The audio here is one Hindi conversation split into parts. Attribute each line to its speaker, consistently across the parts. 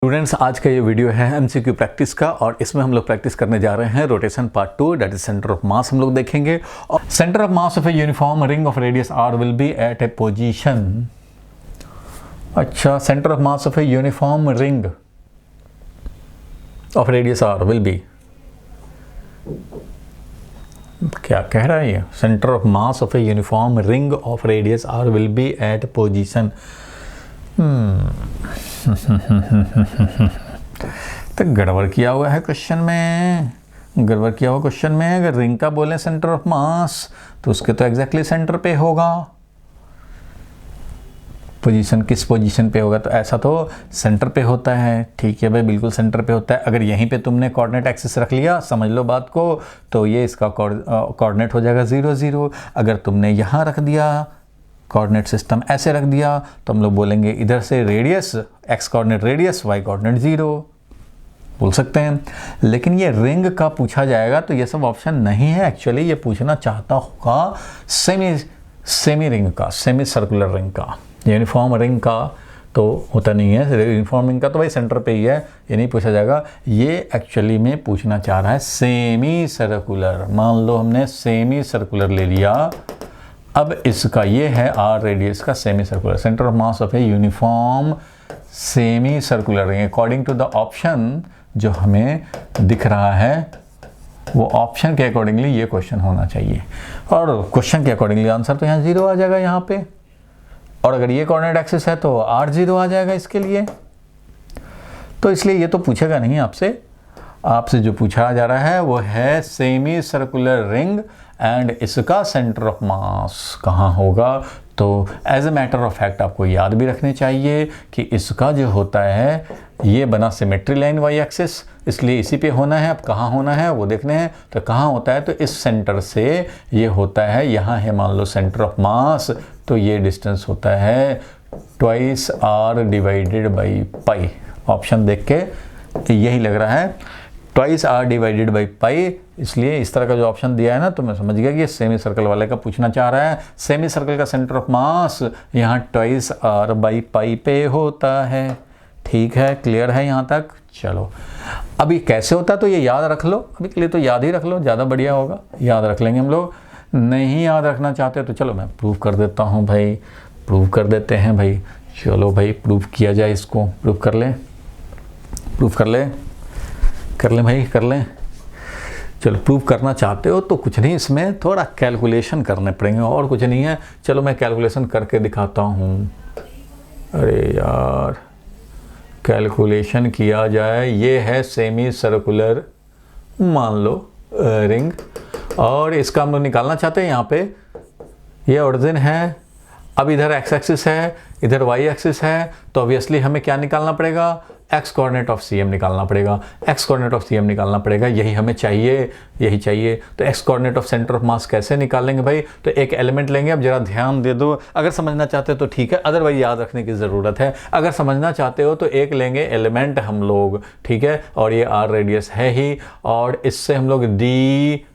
Speaker 1: स्टूडेंट्स, आज का ये वीडियो है एमसीक्यू प्रैक्टिस का और इसमें हम लोग प्रैक्टिस करने जा रहे हैं rotation part 2, that is centre of mass हम लोग देखेंगे। और centre of mass of a uniform ring of radius R will be at a position. अच्छा, centre of mass of a uniform ring of radius R will be, क्या कह रहा है ये? Centre of mass of a uniform ring of radius R will be at position. तो गड़बड़ किया हुआ है क्वेश्चन में, गड़बड़ किया हुआ क्वेश्चन में। अगर रिंग का बोले सेंटर ऑफ मास तो उसके तो एग्जैक्टली सेंटर पे होगा। पोजीशन किस पोजीशन पे होगा? तो ऐसा तो सेंटर पे होता है। ठीक है भाई, बिल्कुल सेंटर पे होता है। अगर यहीं पे तुमने कोऑर्डिनेट एक्सिस रख लिया, समझ लो बात को, तो ये इसका कोऑर्डिनेट हो जाएगा 0 0। अगर तुमने यहाँ रख दिया, कोऑर्डिनेट सिस्टम ऐसे रख दिया, तो हम लोग बोलेंगे इधर से radius X coordinate radius, Y coordinate 0 बोल सकते हैं। लेकिन ये रिंग का पूछा जाएगा तो ये सब ऑप्शन नहीं है। एक्चुअली ये पूछना चाहता होगा सेमी रिंग का, सेमी सर्कुलर रिंग का। यूनिफॉर्म रिंग का तो होता नहीं है, यूनिफॉर्म रिंग का तो भाई सेंटर पे ही है, ये नहीं पूछा जाएगा। ये एक्चुअली में पूछना चाह रहा है सेमी सर्कुलर। मान लो हमने सेमी सर्कुलर ले लिया। अब इसका ये है आर रेडियस का semi circular, centre of mass of a uniform semi circular ring according to the option जो हमें दिख रहा है, वो ऑप्शन के अकॉर्डिंगली ये क्वेश्चन होना चाहिए। और क्वेश्चन के अकॉर्डिंगली आंसर तो यहाँ 0 आ जाएगा यहाँ पे। और अगर ये कोऑर्डिनेट एक्सिस है तो आर 0 आ जाएगा इसके लिए। तो इसलिए ये तो पूछेगा नहीं आपसे। आपसे जो पूछा जा रहा है वो है सेमी सर्कुलर रिंग एंड इसका सेंटर ऑफ मास कहाँ होगा। तो as a matter of fact आपको याद भी रखने चाहिए कि इसका जो होता है, ये बना सिमेट्री लाइन वाई एक्सिस, इसलिए इसी पे होना है। अब कहाँ होना है वो देखने हैं। तो कहाँ होता है? तो इस सेंटर से ये होता है, यहाँ है मान लो सेंटर ऑफ मास, तो ये डिस्टेंस होता है twice R divided by pi. Option देख के यही लग रहा है, twice R divided by pi. इसलिए इस तरह का जो ऑप्शन दिया है ना, तो मैं समझ गया कि ये सेमी सर्कल वाले का पूछना चाह रहा है। सेमी सर्कल का सेंटर ऑफ मास यहाँ ट्वाइस आर बाई पाई पे होता है। ठीक है, क्लियर है यहाँ तक? चलो, अभी कैसे होता है तो ये याद रख लो। अभी के लिए तो याद ही रख लो, ज़्यादा बढ़िया होगा, याद रख लेंगे हम लोग। नहीं याद रखना चाहते तो चलो मैं प्रूव कर देता हूँ भाई, प्रूव कर देते हैं भाई। चलो भाई, प्रूव किया जाए इसको। प्रूव कर लें, प्रूव कर लें, कर लें भाई, कर लें। चलो, प्रूव करना चाहते हो तो कुछ नहीं, इसमें थोड़ा कैलकुलेशन करने पड़ेंगे और कुछ नहीं है। चलो मैं कैलकुलेशन करके दिखाता हूँ। अरे यार, कैलकुलेशन किया जाए। ये है सेमी सर्कुलर मान लो रिंग, और इसका हम लोग निकालना चाहते हैं। यहाँ पे ये ओरिजिन है, अब इधर एक्स एक्सिस है, इधर वाई एक्सिस है, तो ऑब्वियसली हमें क्या निकालना पड़ेगा? X coordinate of C M निकालना पड़ेगा। X coordinate of C M निकालना पड़ेगा, यही हमें चाहिए, यही चाहिए। तो X coordinate of centre of mass कैसे निकालेंगे भाई? तो एक एलिमेंट लेंगे। अब जरा ध्यान दे दो, अगर समझना चाहते हो तो ठीक है, अदरवाइज याद रखने की ज़रूरत है। अगर समझना चाहते हो तो एक लेंगे एलिमेंट हम लोग, ठीक है, और ये आर रेडियस है ही, और इससे हम लोग डी,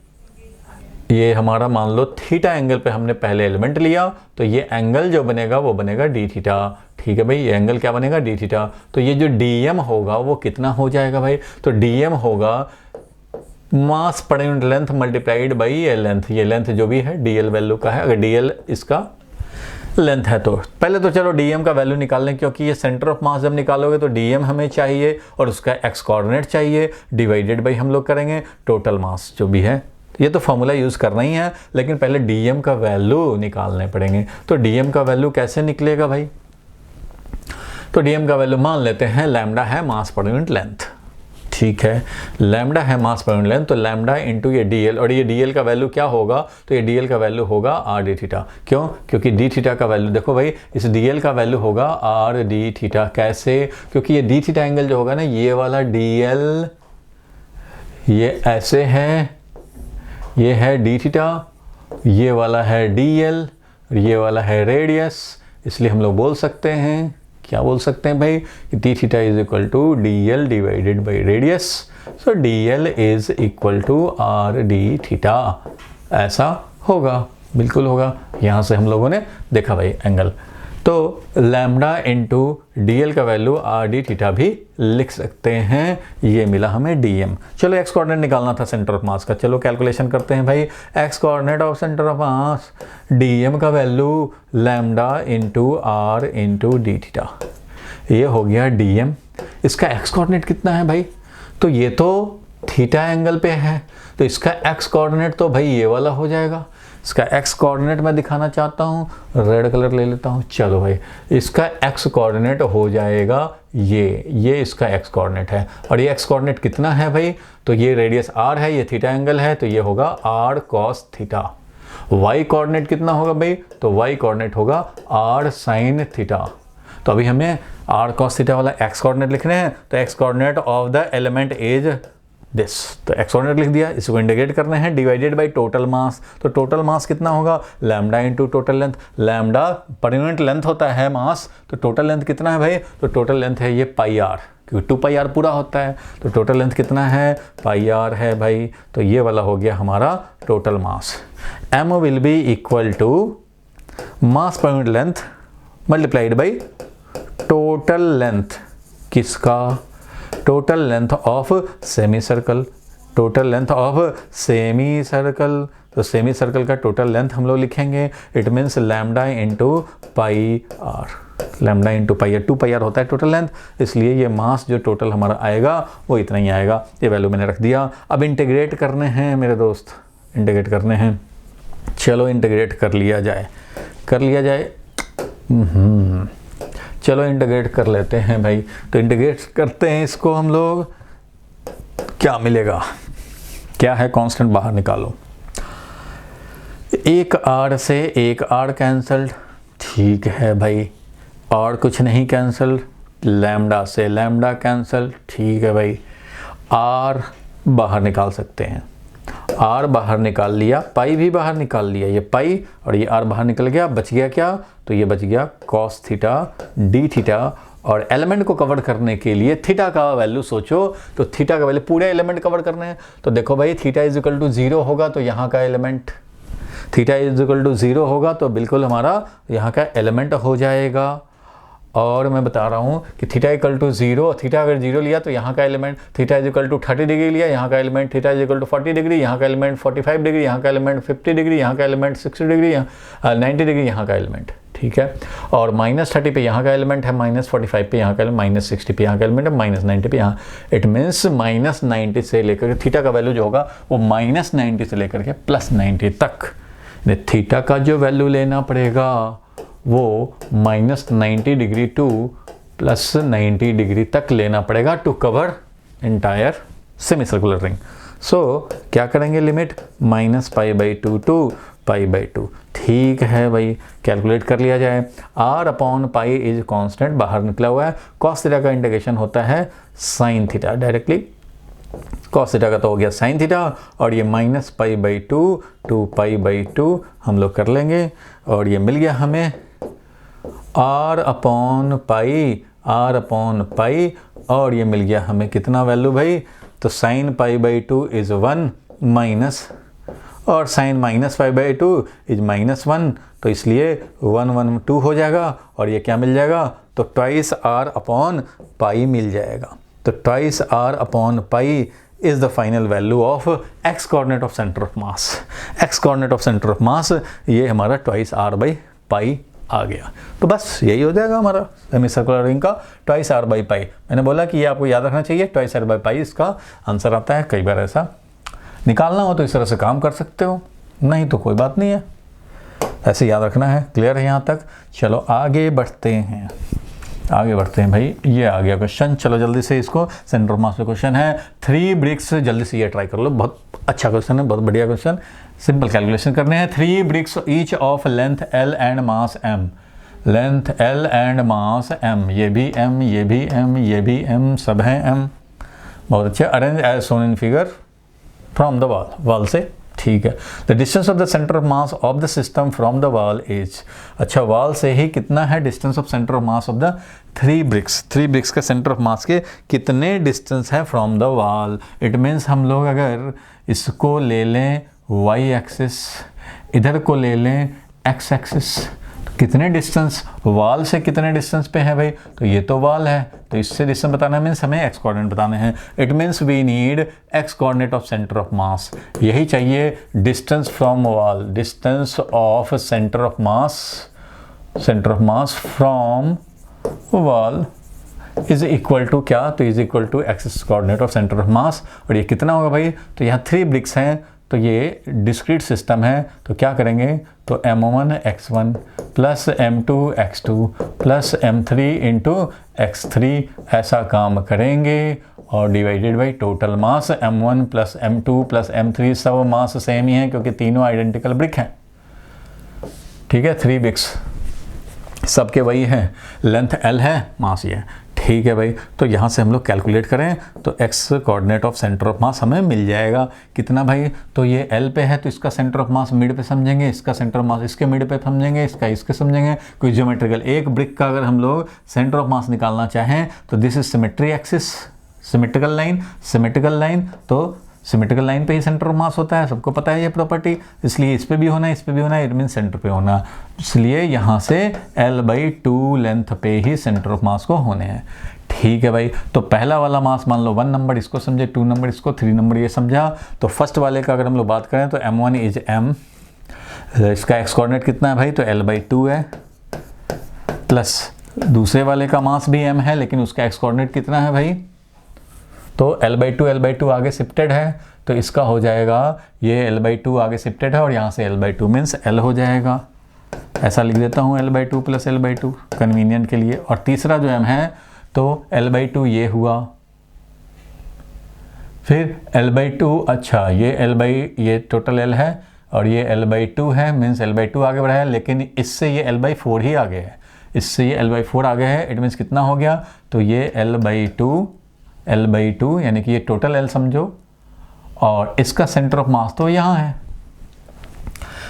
Speaker 1: ये हमारा मान लो थीटा एंगल पे हमने पहले एलिमेंट लिया, तो ये एंगल जो बनेगा वो बनेगा डी थीटा। ठीक है भाई, ये एंगल क्या बनेगा? D theta. तो ये जो डी एम होगा वो कितना हो जाएगा भाई? तो डी एम होगा मास पर यूनिट लेंथ मल्टीप्लाइड बाई ये लेंथ। ये लेंथ जो भी है डी एल वैल्यू का है, अगर डी एल इसका लेंथ है तो पहले तो चलो डी एम का वैल्यू निकाल लें, क्योंकि ये सेंटर ऑफ मास जब निकालोगे तो डी एम हमें चाहिए और उसका एक्स कोऑर्डिनेट चाहिए, डिवाइडेड बाई हम लोग करेंगे टोटल मास जो भी है। ये तो फॉर्मूला यूज़ करना ही है, लेकिन पहले डीएम का वैल्यू निकालने पड़ेंगे। तो डीएम का वैल्यू कैसे निकलेगा भाई? तो डीएम का वैल्यू मान लेते हैं, लैम्डा है मास पर यूनिट लेंथ। ठीक है, लैम्डा है मास पर यूनिट लेंथ, तो लैम्डा इंटू ये डीएल, और ये डीएल का वैल्यू क्या होगा? तो ये डीएल का वैल्यू होगा आर डी थीटा। क्यों? क्योंकि डी थीटा का वैल्यू देखो भाई, इस डीएल का वैल्यू होगा आर डी थीटा। कैसे? क्योंकि ये डी थीटा एंगल जो होगा ना, ये वाला डीएल ये ऐसे है, ये है डी थीटा, ये वाला है डीएल, और ये वाला है रेडियस। इसलिए हम लोग बोल सकते हैं, क्या बोल सकते हैं भाई? D theta is equal to D L divided by radius. So D L is equal to R D theta. ऐसा होगा, बिल्कुल होगा। यहाँ से हम लोगों ने देखा भाई एंगल। तो लैम्डा इंटू डी एल का वैल्यू आर डी थीटा भी लिख सकते हैं। ये मिला हमें डी एम। चलो एक्स कोऑर्डिनेट निकालना था सेंटर ऑफ मास का, चलो कैलकुलेशन करते हैं भाई। X coordinate of centre of mass, D M का value lambda into R into D theta, ये हो गया डी एम। इसका एक्स कोऑर्डिनेट कितना है भाई? तो ये तो थीटा एंगल पे है, तो इसका एक्स कोऑर्डिनेट तो भाई ये वाला हो जाएगा। इसका एक्स कोऑर्डिनेट मैं दिखाना चाहता हूँ, रेड कलर ले लेता हूँ। चलो भाई, इसका एक्स कोऑर्डिनेट हो जाएगा ये इसका एक्स कोऑर्डिनेट है। और ये एक्स कोऑर्डिनेट कितना है भाई? तो ये रेडियस आर है, ये थीटा एंगल है, तो ये होगा R cos theta. Y coordinate कितना होगा भाई? तो वाई कोऑर्डिनेट होगा आर साइन थीटा। तो अभी हमें आर कॉस थीटा वाला एक्स कोऑर्डिनेट लिखने हैं, तो X coordinate of the element is this. तो एक्स कोऑर्डिनेट लिख दिया, इसको इंटीग्रेट करने हैं, डिवाइडेड बाय टोटल मास। तो टोटल मास कितना होगा? Lambda into total length. Lambda पर यूनिट लेंथ होता है मास, तो टोटल लेंथ कितना है भाई? तो टोटल लेंथ है ये पाई आर, क्योंकि 2 पाई आर पूरा होता है। तो टोटल लेंथ कितना है? पाई आर है भाई। तो ये वाला हो गया हमारा total mass. M will be equal to mass पर unit length multiplied by total length. किसका? Total length of semicircle. Total length of semicircle, तो सेमी सर्कल का टोटल लेंथ हम लोग लिखेंगे, it means lambda into pi R. Lambda into pi R, 2 pi R होता है टोटल लेंथ, इसलिए ये मास जो टोटल हमारा आएगा वो इतना ही आएगा। ये वैल्यू मैंने रख दिया। अब इंटीग्रेट करने हैं मेरे दोस्त, इंटीग्रेट करने हैं। चलो इंटीग्रेट कर लिया जाए, चलो इंटीग्रेट कर लेते हैं भाई। तो इंटीग्रेट करते हैं इसको हम लोग, क्या मिलेगा? क्या है? कांस्टेंट बाहर निकालो। एक आर से एक आर कैंसल्ड, ठीक है भाई। और कुछ नहीं कैंसल, लैम्डा से लैम्डा कैंसल, ठीक है भाई। आर बाहर निकाल सकते हैं, आर बाहर निकाल लिया, पाई भी बाहर निकाल लिया, ये पाई और ये आर बाहर निकल गया। बच गया क्या? तो ये बच गया कॉस थीटा डी थीटा। और एलिमेंट को कवर करने के लिए थीटा का वैल्यू सोचो, तो थीटा का वैल्यू पूरे एलिमेंट कवर करने हैं। तो देखो भाई, थीटा इज इक्वल टू 0 होगा तो यहाँ का element, theta is equal to 0 होगा तो बिल्कुल हमारा यहाँ का एलिमेंट हो जाएगा। और मैं बता रहा हूँ कि थीटा इक्वल टू 0, थीटा अगर 0 लिया तो यहाँ का element, theta is equal to 30 degree लिया, यहाँ का element, theta is equal to 40 degree, यहाँ का एलिमेंट 45 डिग्री, यहाँ का एलिमेंट 50 डिग्री, यहाँ का एलिमेंट 60 डिग्री, 90 डिग्री यहाँ का एलिमेंट, ठीक है। और -30 पे यहाँ का एलिमेंट है, -45 पे यहाँ का एलिमेंट, -60 पे यहाँ का एलिमेंट है, -90 पे यहाँ। इट मीन्स -90 से लेकर के थीटा का वैल्यू जो होगा वो -90 से लेकर के +90 तक। थीटा का जो वैल्यू लेना पड़ेगा वो -90 डिग्री टू +90 डिग्री तक लेना पड़ेगा to cover entire semi circular ring. So क्या करेंगे? लिमिट -π/2 टू π/2, ठीक है भाई। कैलकुलेट कर लिया जाए। r upon pi is constant बाहर निकला हुआ है। कॉस थीटा का इंटीग्रेशन होता है sine theta, directly cos theta का तो हो गया साइन थीटा, और ये -π/2 टू π/2 हम लोग कर लेंगे। और ये मिल गया हमें r अपॉन पाई, और ये मिल गया हमें कितना वैल्यू भाई? तो साइन π/2 इज 1 माइनस, और साइन -π/2 इज -1, तो इसलिए 1 1 2 हो जाएगा। और ये क्या मिल जाएगा? तो ट्वाइस r अपॉन पाई मिल जाएगा। तो twice r upon pi is the final value of x coordinate of centre of mass. X coordinate of centre of मास ये हमारा ट्वाइस r/पाई आ गया। तो बस यही हो जाएगा हमारा सेमी सर्कुलर रिंग का ट्वाइस r/पाई। मैंने बोला कि ये आपको याद रखना चाहिए, ट्वाइस r/पाई इसका आंसर आता है। कई बार ऐसा निकालना हो तो इस तरह से काम कर सकते हो, नहीं तो कोई बात नहीं है, ऐसे याद रखना है। क्लियर है यहाँ तक? चलो आगे बढ़ते हैं, भाई। ये आ गया क्वेश्चन, चलो जल्दी से इसको, सेंटर ऑफ मास पे क्वेश्चन है 3 ब्रिक्स। जल्दी से ये ट्राई कर लो, बहुत अच्छा क्वेश्चन है, बहुत बढ़िया क्वेश्चन। सिंपल कैलकुलेशन करने हैं। 3 bricks each of length L and mass M। Length L and mass M, ये भी M, ये भी M, ये भी M, सब हैं M। बहुत अच्छा। Arrange as shown in figure from the wall से, ठीक है। The distance of the centre of mass of the system from the wall is. अच्छा, वॉल से ही कितना है distance of centre of mass of the 3 bricks. 3 bricks का सेंटर ऑफ मास के कितने डिस्टेंस है from the wall? It means हम लोग अगर इसको ले लें y एक्सिस, इधर को ले लें x एक्सिस, तो कितने डिस्टेंस, वाल से कितने डिस्टेंस पे है भाई, तो ये तो वाल है, तो इससे डिस्टेंस बताना मीन्स हमें एक्स कोऑर्डिनेट बताने हैं। It means we need X coordinate of centre of mass, यही चाहिए distance from wall, distance of centre of mass from wall is equal to क्या, तो is equal to X coordinate of centre of mass. और ये कितना होगा भाई, तो यहाँ 3 ब्रिक्स हैं, तो ये डिस्क्रीट सिस्टम है, तो क्या करेंगे, तो m1 x1 plus m2 x2 plus m3 into x3 ऐसा काम करेंगे, और divided by total mass m1 plus m2 plus m3, सब मास सेम ही है क्योंकि तीनों आइडेंटिकल ब्रिक हैं, ठीक है, 3 ब्रिक्स सबके वही हैं, लेंथ l है, मास ये है, ठीक है भाई। तो यहाँ से हम लोग कैलकुलेट करें तो X coordinate of centre of मास हमें मिल जाएगा कितना भाई, तो ये एल पे है तो इसका सेंटर ऑफ मास मिड पे समझेंगे, इसका सेंटर ऑफ मास इसके मिड पे समझेंगे, इसका इसके समझेंगे, कोई ज्योमेट्रिकल एक ब्रिक का अगर हम लोग सेंटर ऑफ मास निकालना चाहें तो this is symmetry axis, symmetrical line, तो सिमेट्रिकल लाइन पे ही सेंटर ऑफ मास होता है, सबको पता है ये प्रॉपर्टी, इसलिए इस पे भी होना है, इस पे भी होना है, इट मीन सेंटर पे होना, इसलिए यहाँ से l/2 लेंथ पे ही सेंटर ऑफ मास को होने हैं, ठीक है भाई। तो पहला वाला मास मान लो 1 नंबर, इसको समझे, 2 नंबर इसको, 3 नंबर ये समझा। तो फर्स्ट वाले का अगर हम लोग बात करें तो m1 इज m, इसका एक्स कोऑर्डिनेट कितना है भाई, तो l/2 है, प्लस दूसरे वाले का मास भी m है लेकिन उसका एक्स कोऑर्डिनेट कितना है भाई, तो l/2 आगे शिफ्टेड है, तो इसका हो जाएगा ये l/2 आगे शिफ्टेड है और यहाँ से l/2 मीन्स l हो जाएगा, ऐसा लिख देता हूँ l/2 प्लस l/2 कन्वीनियंट के लिए। और तीसरा जो m है तो l/2 ये हुआ, फिर l/2, अच्छा ये टोटल l है और ये l/2 है, मीन्स l/2 आगे बढ़ा है, लेकिन इससे ये l/4 ही आगे है, इससे ये l/4 आगे है, इट मीन्स कितना हो गया, तो ये l/2 यानी कि ये टोटल l समझो, और इसका सेंटर ऑफ मास तो यहाँ है,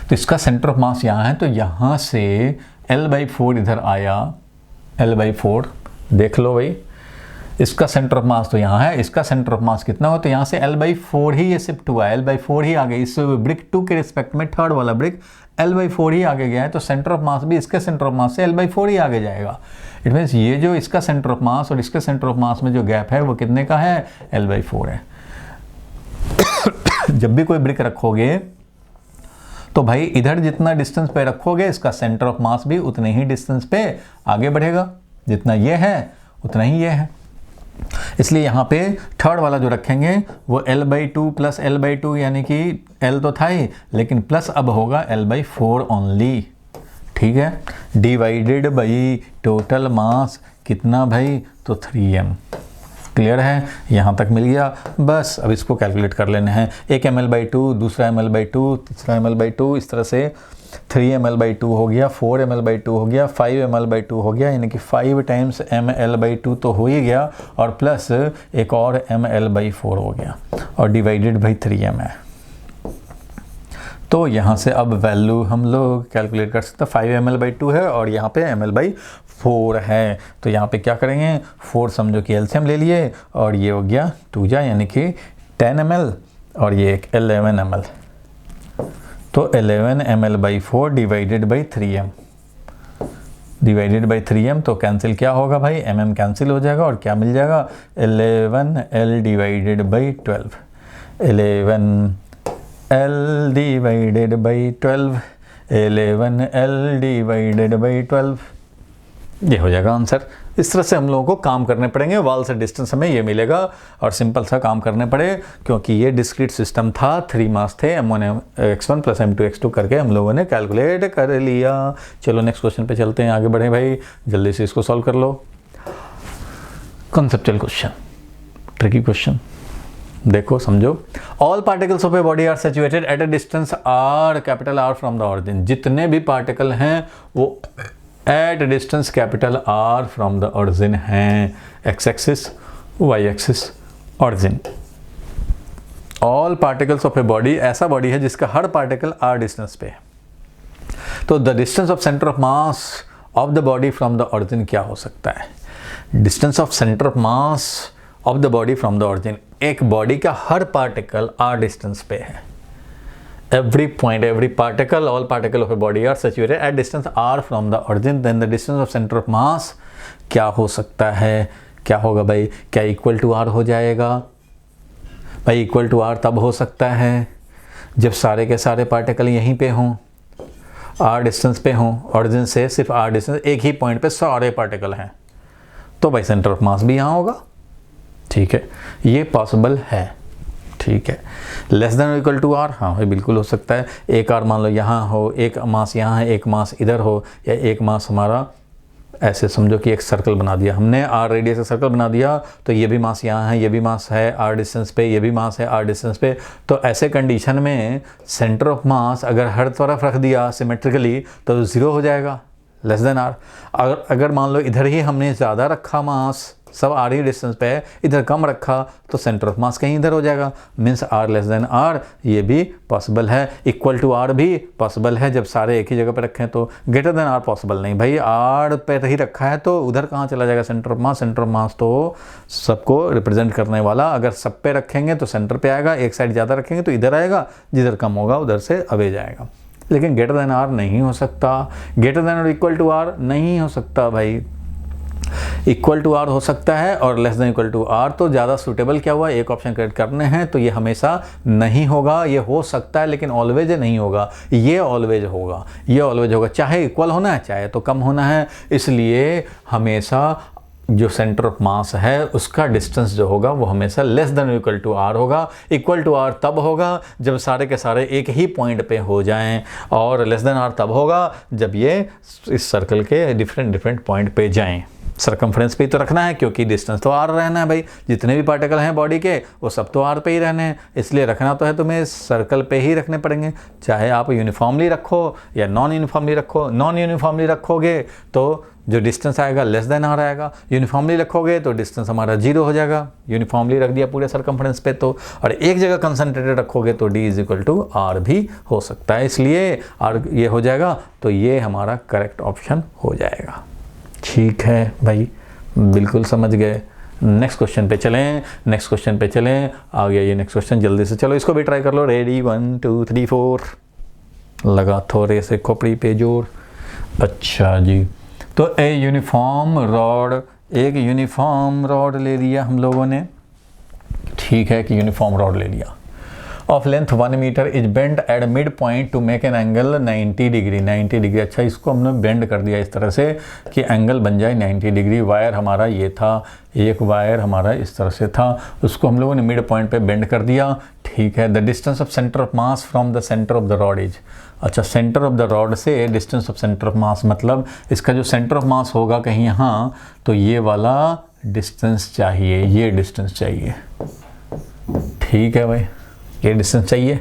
Speaker 1: तो इसका सेंटर ऑफ मास यहाँ है, तो यहाँ से l/4 इधर आया, l/4 देख लो भाई, इसका सेंटर ऑफ मास तो यहाँ है, इसका सेंटर ऑफ मास कितना हो, तो यहाँ से l/4 ही ये शिफ्ट हुआ है, l/4 ही आगे, इस ब्रिक 2 के रिस्पेक्ट में थर्ड वाला ब्रिक l/4 ही आगे गया है, तो सेंटर ऑफ मास भी इसके सेंटर ऑफ मास से l/4 ही आगे जाएगा। इट मीन्स ये जो इसका सेंटर ऑफ मास और इसके सेंटर ऑफ मास में जो गैप है वो कितने का है, l/4 है। जब भी कोई ब्रिक रखोगे तो भाई इधर जितना डिस्टेंस पे रखोगे इसका सेंटर ऑफ मास भी उतने ही डिस्टेंस पे आगे बढ़ेगा, जितना ये है उतना ही ये है, इसलिए यहाँ पे थर्ड वाला जो रखेंगे वो l/2 प्लस l/2 यानी कि l तो था ही लेकिन प्लस अब होगा l/4 ओनली, ठीक है, डिवाइडेड बाई टोटल मास कितना भाई, तो 3m, क्लियर है, यहाँ तक मिल गया। बस अब इसको कैलकुलेट कर लेने हैं, एक ml/2, दूसरा ml/2, तीसरा ml/2, इस तरह से 3ml/2 हो गया, 4ml/2 हो गया, 5ml/2 हो गया, यानी कि 5 टाइम्स ml/2 तो हो ही गया, और प्लस एक और ml/4 हो गया, और डिवाइडेड बाई 3m है। तो यहाँ से अब वैल्यू हम लोग कैलकुलेट कर सकते हैं, 5ml/2 है और यहाँ पे ml/4 है, तो यहाँ पे क्या करेंगे, 4 समझो कि एलसीएम ले लिए, और ये हो गया 2 यानी कि 10 ml और ये एक 11 ml, तो 11 ml/4 divided by 3m, divided by 3m, तो कैंसिल क्या होगा भाई, mm कैंसिल हो जाएगा और क्या मिल जाएगा, 11l divided by 12, 11l divided by 12, 11l divided by 12, ये हो जाएगा आंसर। इस तरह से हम लोगों को काम करने पड़ेंगे, वाल से डिस्टेंस हमें ये मिलेगा, और सिंपल सा काम करने पड़े क्योंकि ये डिस्क्रीट सिस्टम था, 3 मास थे, m1 x1 plus m2 x2 करके हम लोगों ने कैलकुलेट कर लिया। चलो नेक्स्ट क्वेश्चन पे चलते हैं, आगे बढ़े भाई, जल्दी से इसको सॉल्व कर लो। कॉन्सेप्चुअल क्वेश्चन, ट्रिकी क्वेश्चन, देखो समझो, all particles of a body are situated at a distance r capital R from the origin, जितने भी पार्टिकल हैं वो at distance capital R from the origin हैं, x axis, y axis, origin. All particles of a body, ऐसा बॉडी है जिसका हर पार्टिकल r डिस्टेंस पे है, तो the distance of centre of mass of the body from the origin क्या हो सकता है, distance of centre of mass of the body from the origin, एक बॉडी का हर पार्टिकल r डिस्टेंस पे है, every point, every particle, all particle of a body are situated at distance r from the origin, then the distance of center of mass क्या हो सकता है, क्या होगा भाई, क्या इक्वल टू आर हो जाएगा भाई? इक्वल टू आर तब हो सकता है जब सारे के सारे पार्टिकल यहीं पे हों, आर डिस्टेंस पे हों, ऑरिजिन से सिर्फ आर डिस्टेंस, एक ही पॉइंट पे सारे पार्टिकल हैं, तो भाई सेंटर ऑफ मास भी यहाँ होगा। ठीक है, ये पॉसिबल है। ठीक है, less than equal to R, हाँ भाई बिल्कुल हो सकता है। एक आर मान लो यहाँ हो, एक मास यहाँ है, एक मास इधर हो, या एक मास हमारा ऐसे समझो कि एक सर्कल बना दिया हमने, आर रेडियस का सर्कल बना दिया, तो ये भी मास यहाँ है, ये भी मास है आर डिस्टेंस पे, ये भी मास है आर डिस्टेंस पे। तो ऐसे कंडीशन में सेंटर ऑफ मास अगर हर तरफ रख दिया सिमेट्रिकली तो 0 हो जाएगा, लेस देन आर। अगर मान लो इधर ही हमने ज़्यादा रखा मास, सब आर ही डिस्टेंस पे है, इधर कम रखा, तो सेंटर ऑफ मास कहीं इधर हो जाएगा, means R less than R, ये भी पॉसिबल है। इक्वल टू आर भी पॉसिबल है जब सारे एक ही जगह पे रखें, तो ग्रेटर देन आर पॉसिबल नहीं भाई, आर पे ही रखा है तो उधर कहाँ चला जाएगा centre of mass? Centre of मास तो सबको रिप्रेजेंट करने वाला, अगर सब पे रखेंगे तो सेंटर पे आएगा, एक साइड ज़्यादा रखेंगे तो इधर आएगा, जिधर कम होगा उधर से अवे जाएगा। लेकिन ग्रेटर देन आर नहीं हो सकता, ग्रेटर देन और इक्वल टू आर नहीं हो सकता भाई। इक्वल टू आर हो सकता है और less than equal to R, तो ज़्यादा सूटेबल क्या हुआ, एक ऑप्शन करेक्ट करने हैं, तो ये हमेशा नहीं होगा, ये हो सकता है लेकिन ऑलवेज नहीं होगा, ये ऑलवेज होगा, ये ऑलवेज होगा, चाहे इक्वल होना है चाहे तो कम होना है। इसलिए हमेशा जो सेंटर ऑफ मास है उसका डिस्टेंस जो होगा वो हमेशा less than equal to R होगा। इक्वल टू आर तब होगा जब सारे के सारे एक ही पॉइंट पे हो जाएं, और लेस देन आर तब होगा जब ये इस सर्कल के डिफरेंट पॉइंट पे जाएं। सरकमफ्रेंस पे ही तो रखना है क्योंकि डिस्टेंस तो आर रहना है भाई, जितने भी पार्टिकल हैं बॉडी के वो सब तो आर पे ही रहने हैं, इसलिए रखना तो है तुम्हें सर्कल पे ही रखने पड़ेंगे, चाहे आप यूनिफॉर्मली रखो या नॉन यूनिफॉर्मली रखो। नॉन यूनिफॉर्मली रखोगे तो जो डिस्टेंस आएगा लेस देन आर आएगा, यूनिफॉर्मली रखोगे तो डिस्टेंस हमारा 0 हो जाएगा, यूनिफॉर्मली रख दिया पूरे सरकमफ्रेंस पे तो, और एक जगह कंसंट्रेटेड रखोगे तो d is equal to R भी हो सकता है, इसलिए आर ये हो जाएगा, तो ये हमारा करेक्ट ऑप्शन हो जाएगा। ठीक है भाई, बिल्कुल समझ गए। नेक्स्ट क्वेश्चन पे चलें, नेक्स्ट क्वेश्चन पे चलें, आ गया ये नेक्स्ट क्वेश्चन, जल्दी से चलो इसको भी ट्राई कर लो। रेडी 1 2 3 4, लगा थोड़े से खोपड़ी पे जोर। अच्छा जी, तो एक यूनिफॉर्म रॉड ले लिया हम लोगों ने। ठीक है कि यूनिफॉर्म रॉड ले लिया, of length 1 metre is bend at mid point to make an angle 90 degree. 90 degree, अच्छा इसको हमने बेंड कर दिया इस तरह से कि एंगल बन जाए 90 डिग्री। वायर हमारा ये था, एक वायर हमारा इस तरह से था, उसको हम लोगों ने मिड पॉइंट पे बेंड कर दिया। ठीक है, the distance of centre of mass from the centre of the rod is, अच्छा सेंटर ऑफ द रॉड से डिस्टेंस ऑफ सेंटर ऑफ मास, मतलब इसका जो सेंटर ऑफ मास होगा कहीं यहाँ, तो ये वाला डिस्टेंस चाहिए, ये डिस्टेंस चाहिए। ठीक है भाई, ये डिस्टेंस चाहिए।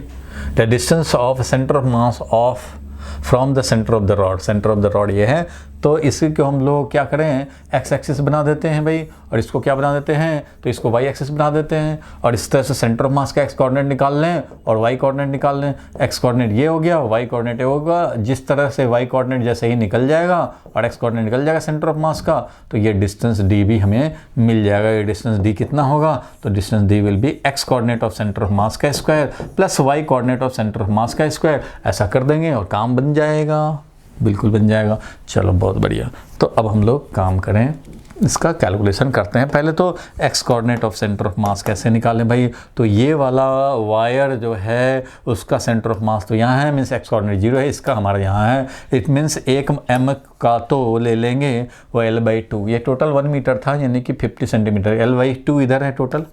Speaker 1: The distance of centre of mass of from the centre of the rod, centre of the rod ये है, तो इसी को हम लोग क्या करें, एक्स एक्सिस बना देते हैं भाई, और इसको क्या बना देते हैं, तो इसको वाई एक्सिस बना देते हैं, और इस तरह से सेंटर ऑफ मास का एक्स कोऑर्डिनेट निकाल लें और वाई कोऑर्डिनेट निकाल लें। एक्स कोऑर्डिनेट ये हो गया, वाई कोऑर्डिनेट ये होगा, जिस तरह से वाई कोऑर्डिनेट जैसे ही निकल जाएगा और एक्स कोऑर्डिनेट निकल जाएगा सेंटर ऑफ मास का, तो ये डिस्टेंस डी भी हमें मिल जाएगा। ये डिस्टेंस डी कितना होगा, तो distance D will be X coordinate of centre of mass का square plus Y coordinate of centre of mass का स्क्वायर, ऐसा कर देंगे और काम बन जाएगा, बिल्कुल बन जाएगा। चलो बहुत बढ़िया, तो अब हम लोग काम करें, इसका कैलकुलेशन करते हैं। पहले तो X coordinate of centre of mass कैसे निकालें भाई, तो ये वाला वायर जो है उसका सेंटर ऑफ मास तो यहाँ है, मीन्स एक्स कोऑर्डिनेट 0 है, इसका हमारा यहाँ है, इट मीन्स एक एम का तो ले लेंगे वो l/2, ये टोटल 1 मीटर था यानी कि 50 सेंटीमीटर, l/2 इधर है, टोटल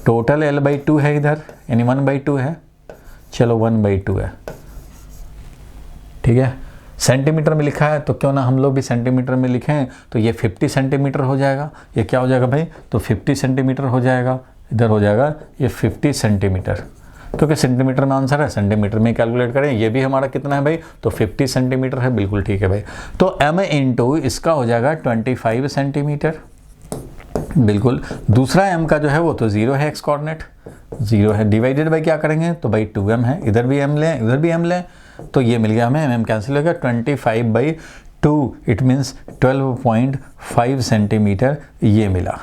Speaker 1: l/2 है इधर, यानी 1/2 है, चलो 1/2 है। ठीक है, सेंटीमीटर में लिखा है तो क्यों ना हम लोग भी सेंटीमीटर में लिखें, तो ये 50 सेंटीमीटर हो जाएगा। ये क्या हो जाएगा भाई, तो 50 सेंटीमीटर हो जाएगा, इधर हो जाएगा ये 50 सेंटीमीटर, क्योंकि सेंटीमीटर में आंसर है, सेंटीमीटर में कैलकुलेट करें। ये भी हमारा कितना है भाई, तो 50 सेंटीमीटर है, बिल्कुल ठीक है भाई। तो m इंटू इसका हो जाएगा 25 सेंटीमीटर, बिल्कुल। दूसरा m का जो है वो तो 0 है, एक्स कोऑर्डिनेट 0 है, डिवाइडेड बाई क्या करेंगे, तो भाई 2m है, इधर भी m लें इधर भी m लें, तो ये मिल गया हमें, m कैंसिल हो गया, 25/2 इट मीन्स 12.5 सेंटीमीटर ये मिला।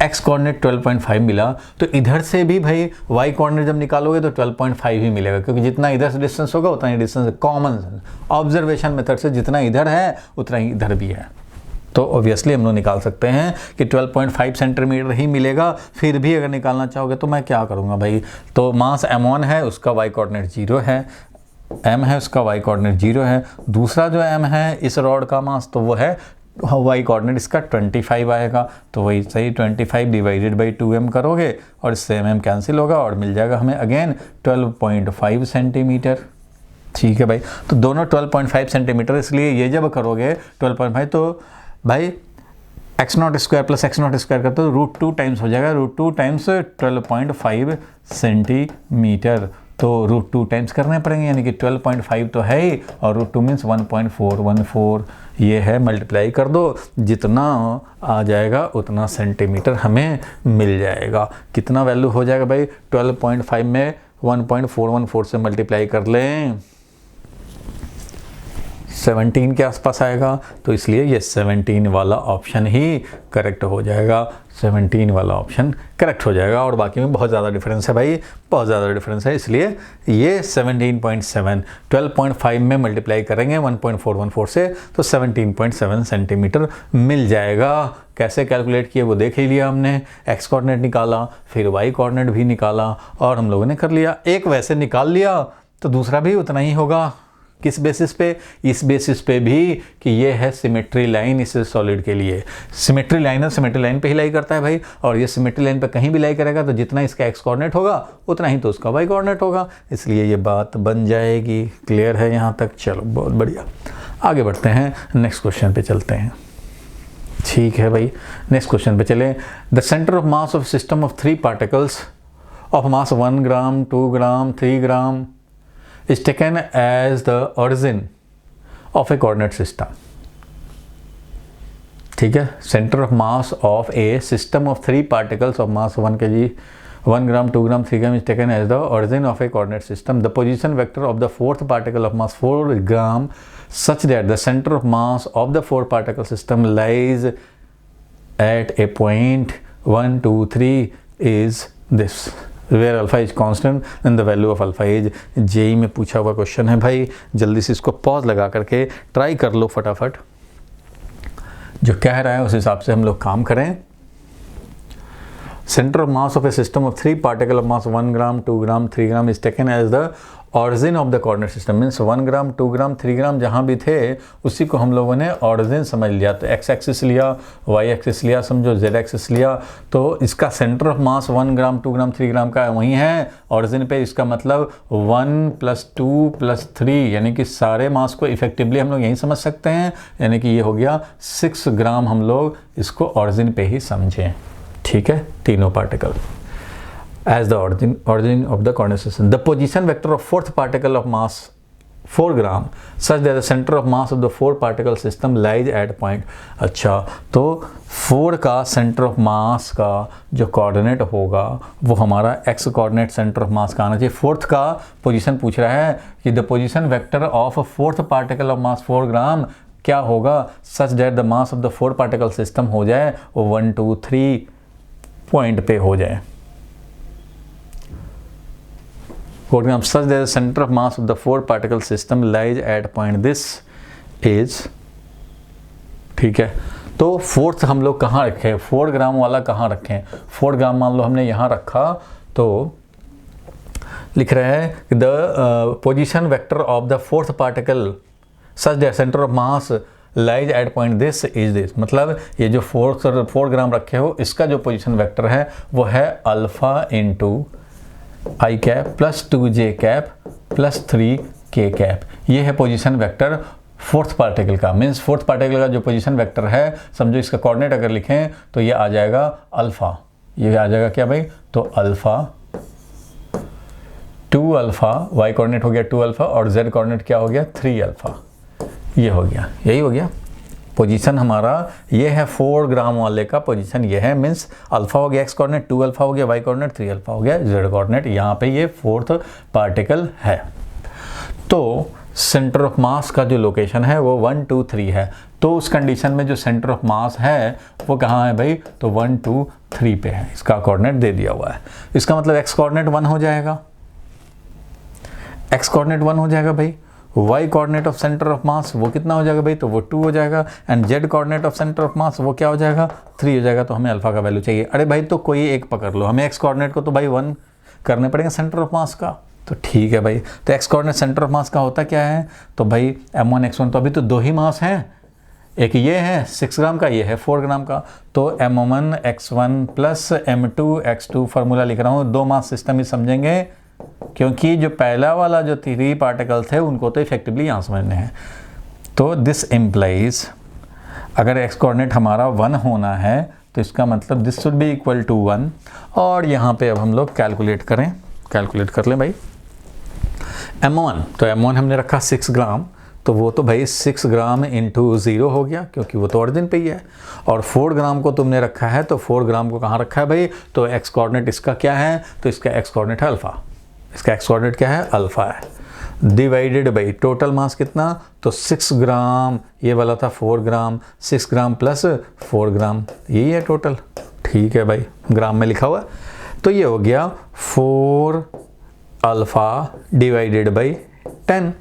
Speaker 1: एक्स कोऑर्डिनेट 12.5 मिला, तो इधर से भी भाई वाई कोऑर्डिनेट जब निकालोगे तो 12.5 ही मिलेगा, क्योंकि जितना इधर से डिस्टेंस होगा उतना ही डिस्टेंस, कॉमन ऑब्जर्वेशन मेथड से जितना इधर है उतना ही इधर भी है। तो ऑब्वियसली हम लोग निकाल सकते हैं कि 12.5 सेंटीमीटर ही मिलेगा। फिर भी अगर निकालना चाहोगे तो मैं क्या करूँगा भाई, तो मास m1 है, उसका वाई कोऑर्डिनेट 0 है, m है उसका वाई कोऑर्डिनेट 0 है। दूसरा जो m है इस रॉड का मास, तो वो है वाई कोऑर्डिनेट इसका 25 आएगा, तो वही सही 25 डिवाइडेड बाई 2m करोगे और इससे mm कैंसिल होगा और मिल जाएगा हमें अगेन 12.5 सेंटीमीटर। ठीक है भाई, तो दोनों 12.5 सेंटीमीटर, इसलिए ये जब करोगे 12.5 तो भाई x0 square plus x0 square करते तो √2 टाइम्स हो जाएगा, √2 टाइम्स 12.5 सेंटीमीटर, तो √2 टाइम्स करने पड़ेंगे, यानी कि 12.5 तो है ही और √2 मीन्स 1.414, ये है, मल्टीप्लाई कर दो, जितना आ जाएगा उतना सेंटीमीटर हमें मिल जाएगा। कितना वैल्यू हो जाएगा भाई, 12.5 में 1.414 से मल्टीप्लाई कर लें 17 के आसपास आएगा, तो इसलिए ये 17 वाला ऑप्शन ही करेक्ट हो जाएगा, 17 वाला ऑप्शन करेक्ट हो जाएगा। और बाकी में बहुत ज़्यादा डिफरेंस है भाई, बहुत ज़्यादा डिफरेंस है, इसलिए ये 17.7 12.5 में मल्टीप्लाई करेंगे 1.414 से तो 17.7 सेंटीमीटर मिल जाएगा। कैसे कैलकुलेट किए वो देख ही लिया हमने, एक्स कोऑर्डिनेट निकाला, फिर वाई कोऑर्डिनेट भी निकाला और हम लोगों ने कर लिया। एक वैसे निकाल लिया तो दूसरा भी उतना ही होगा। किस बेसिस पे, इस बेसिस पे भी कि ये है सिमेट्री लाइन इस सॉलिड के लिए, सिमेट्री लाइन है, सिमेट्री लाइन पे ही लाई करता है भाई, और ये सिमेट्री लाइन पे कहीं भी लाई करेगा तो जितना इसका एक्स कोऑर्डिनेट होगा उतना ही तो उसका वाई कोऑर्डिनेट होगा, इसलिए ये बात बन जाएगी। क्लियर है यहाँ तक? चलो बहुत बढ़िया, आगे बढ़ते हैं, नेक्स्ट क्वेश्चन पे चलते हैं। ठीक है भाई, नेक्स्ट क्वेश्चन पे चलें। The centre of mass of system of 3 particles of mass 1 gram 2 gram 3 gram is taken as the origin of a coordinate system. ठीक है, center of mass of a system of 3 particles of mass 1 kg 1 gram 2 gram 3 gram is taken as the origin of a coordinate system. The position vector of the 4th particle of mass 4 gram such that the center of mass of the 4 particle system lies at a point 1 2 3 is this, where alpha is constant and the value of alpha is, JEE में पूछा हुआ क्वेश्चन है भाई, जल्दी से इसको पॉज लगा करके ट्राई कर लो फटाफट, जो कह रहा है उस हिसाब से हम लोग काम करें। Center of mass of a system of 3 particle of mass 1 gram 2 gram 3 gram is taken as the origin of the coordinate system, means 1 gram 2 gram 3 gram जहाँ भी थे उसी को हम लोगों ने origin समझ लिया, तो x एक्सिस लिया, y एक्सिस लिया, समझो z एक्सिस लिया, तो इसका सेंटर ऑफ मास 1 ग्राम 2 ग्राम 3 ग्राम का वहीं है origin पे, इसका मतलब 1 + 2 + 3, यानी कि सारे मास को इफेक्टिवली हम लोग यहीं समझ सकते हैं, यानी कि ये हो गया 6 ग्राम, हम लोग इसको origin पे ही समझें। ठीक है, तीनों particle as the origin of the coordinate system. The position vector of 4th particle of mass 4 gram such that the center of mass of the 4 particle system lies at point. अच्छा, तो 4 का सेंटर ऑफ मास का जो कोऑर्डिनेट होगा वो हमारा x coordinate centre of mass का आना चाहिए। 4th का पोजीशन पूछ रहा है कि the position vector of 4th particle of mass 4 ग्राम क्या होगा, such that the mass of the 4 particle system हो जाए वो 1 2 3 पॉइंट पे हो जाए। 4 gram such that the center of mass of the 4 particle system lies at point this is, ठीक है, तो 4th हम लोग कहाँ रखें, 4 ग्राम वाला कहाँ रखें, 4 ग्राम मान लो हमने यहाँ रखा, तो लिख रहे हैं the position vector of the 4th particle such that centre of mass lies at point this is this, मतलब ये जो 4 ग्राम रखे हो इसका जो पोजीशन वेक्टर है वो है alpha into I cap plus 2j cap plus 3k cap, ये है पोजीशन वेक्टर 4th पार्टिकल का। मीन्स 4th पार्टिकल का जो पोजीशन वेक्टर है, समझो इसका कोऑर्डिनेट अगर लिखें तो ये आ जाएगा अल्फा, ये आ जाएगा क्या भाई, तो अल्फा 2 अल्फा, वाई कोऑर्डिनेट हो गया 2 अल्फा और z कोऑर्डिनेट क्या हो गया 3 अल्फा, ये हो गया, यही हो गया पोजीशन हमारा, ये है 4 ग्राम वाले का पोजीशन, ये है, मीन्स अल्फा हो गया x कोऑर्डिनेट, 2 अल्फा हो गया y कोऑर्डिनेट, 3 अल्फा हो गया z कोऑर्डिनेट, यहाँ पे ये 4th पार्टिकल है। तो सेंटर ऑफ मास का जो लोकेशन है वो 1 2 3 है, तो उस कंडीशन में जो सेंटर ऑफ मास है वो कहाँ है भाई, तो 1 2 3 पे है। इसका कोऑर्डिनेट दे दिया हुआ है। इसका मतलब एक्स कोऑर्डिनेट 1 हो जाएगा, एक्स कोऑर्डिनेट 1 हो जाएगा भाई। Y coordinate of centre of mass वो कितना हो जाएगा भाई, तो वो 2 हो जाएगा। And Z coordinate of centre of mass वो क्या हो जाएगा, 3 हो जाएगा। तो हमें अल्फा का वैल्यू चाहिए। अरे भाई तो कोई एक पकड़ लो, हमें एक्स कोऑर्डिनेट को तो भाई 1 करने पड़ेगा सेंटर ऑफ मास का। तो ठीक है भाई, तो X coordinate centre of mass का होता क्या है, तो भाई m1 x1, तो अभी तो 2 ही मास हैं, एक ये है 6 ग्राम का, ये है 4 ग्राम का। तो m1 x1 plus m2 x2 formula लिख रहा हूँ, 2 मास सिस्टम ही समझेंगे, क्योंकि जो पहला वाला जो 3 पार्टिकल्स थे उनको तो इफेक्टिवली यहाँ समझने हैं। तो दिस इम्प्लाइज, अगर एक्स कोऑर्डिनेट हमारा 1 होना है तो इसका मतलब this should be equal to 1। और यहाँ पे अब हम लोग कैलकुलेट कर लें भाई। m1, तो m1 हमने रखा 6 ग्राम, तो वो तो भाई 6 ग्राम इंटू 0 हो गया, क्योंकि वो तो ऑरिजिन पे ही है। और 4 ग्राम को तुमने रखा है, तो 4 ग्राम को कहाँ रखा है भाई, तो एक्स कोऑर्डिनेट इसका क्या है, तो इसका एक्स कोऑर्डिनेट है अल्फ़ा। इसका एक्स कोऑर्डिनेट क्या है, अल्फ़ा है। डिवाइडेड बाई टोटल मास कितना, तो 6 ग्राम, ये वाला था 4 ग्राम, 6 ग्राम प्लस 4 ग्राम, यही है टोटल। ठीक है भाई, ग्राम में लिखा हुआ। तो ये हो गया 4 अल्फ़ा डिवाइडेड बाई 10,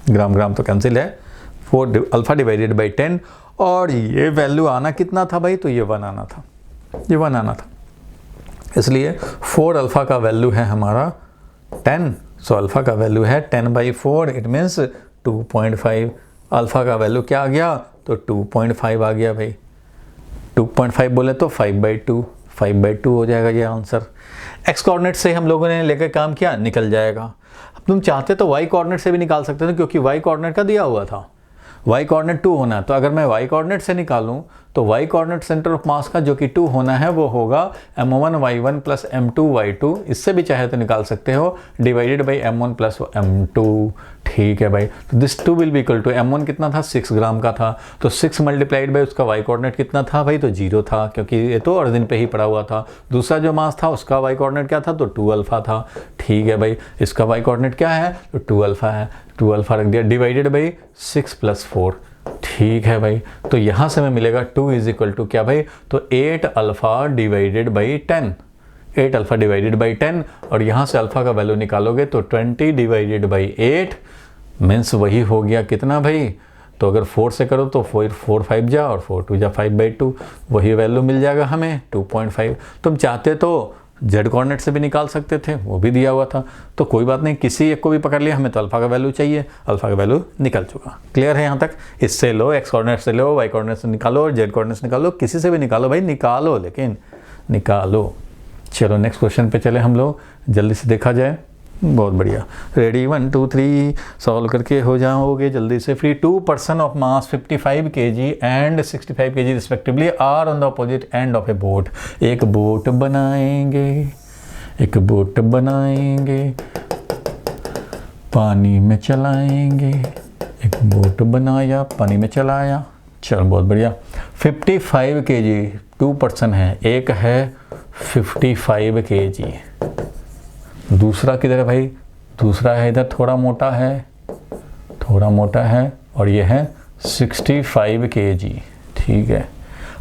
Speaker 1: ग्राम ग्राम तो कैंसिल है, 4 अल्फ़ा डिवाइडेड बाई 10। और ये वैल्यू आना कितना था भाई, तो ये 1 आना था, ये 1 आना था। इसलिए 4 अल्फ़ा का वैल्यू है हमारा 10। सो अल्फ़ा का वैल्यू है 10/4, इट मीन्स 2.5। अल्फ़ा का वैल्यू क्या आ गया, तो 2.5 आ गया भाई। 2.5 बोले तो 5/2 हो जाएगा ये आंसर। एक्स कोऑर्डिनेट से हम लोगों ने लेकर काम किया, निकल जाएगा। अब तुम चाहते तो वाई कोऑर्डिनेट से भी निकाल सकते थे, क्योंकि वाई कोऑर्डिनेट का दिया हुआ था, वाई कोऑर्डिनेट 2 होना है। तो अगर मैं वाई कोऑर्डिनेट से निकालूं तो Y coordinate centre of mass का जो कि 2 होना है वो होगा m1 y1 plus m2 y2। इससे भी चाहे तो निकाल सकते हो, divided by m1 plus m2। ठीक है भाई, तो this 2 will be equal to, m1 कितना था, 6 ग्राम का था, तो 6 मल्टीप्लाइड बाई उसका वाई कोऑर्डिनेट कितना था भाई, तो 0 था, क्योंकि ये तो ऑरिजिन पे ही पड़ा हुआ था। दूसरा जो मास था उसका वाई कोऑर्डिनेट क्या था, तो 2 अल्फ़ा था। ठीक है भाई, इसका वाई कोऑर्डिनेट क्या है, तो 2 अल्फ़ा है, 2 अल्फ़ा रख दिया, डिवाइडेड बाई 6 प्लस 4। ठीक है भाई, तो यहाँ से हमें मिलेगा 2 इज इक्वल टू क्या भाई, तो 8 alpha divided by 10, 8 alpha divided by 10। और यहाँ से अल्फ़ा का वैल्यू निकालोगे तो 20 डिवाइडेड बाई 8 मीन्स वही हो गया कितना भाई, तो अगर 4 से करो तो 4 5 जा और 4 2 जा 5/2, वही वैल्यू मिल जाएगा हमें 2.5। तुम चाहते तो जेड कोऑर्डिनेट से भी निकाल सकते थे, वो भी दिया हुआ था। तो कोई बात नहीं, किसी एक को भी पकड़ लिया, हमें तो अल्फ़ा का वैल्यू चाहिए, अल्फ़ा का वैल्यू निकल चुका। क्लियर है यहाँ तक? इससे लो, एक्स कोऑर्डिनेट से लो, वाई कोऑर्डिनेट से निकालो और जेड कोऑर्डिनेट से निकालो, किसी से भी निकालो भाई, निकालो, लेकिन निकालो। चलो नेक्स्ट क्वेश्चन पे चले हम लोग, जल्दी से देखा जाए। बहुत बढ़िया, रेडी 1 2 3 सॉल्व करके हो जाओगे जल्दी से free. 2 person of mass 55 kg and 65 kg respectively are on the opposite end of a boat. एक बोट बनाएंगे, पानी में चलाएंगे, एक बोट बनाया, पानी में चलाया। चलो बहुत बढ़िया। 55 kg 2 पर्सन है, एक है 55 kg, दूसरा किधर है भाई, दूसरा है इधर, थोड़ा मोटा है और ये है 65 kg। ठीक है,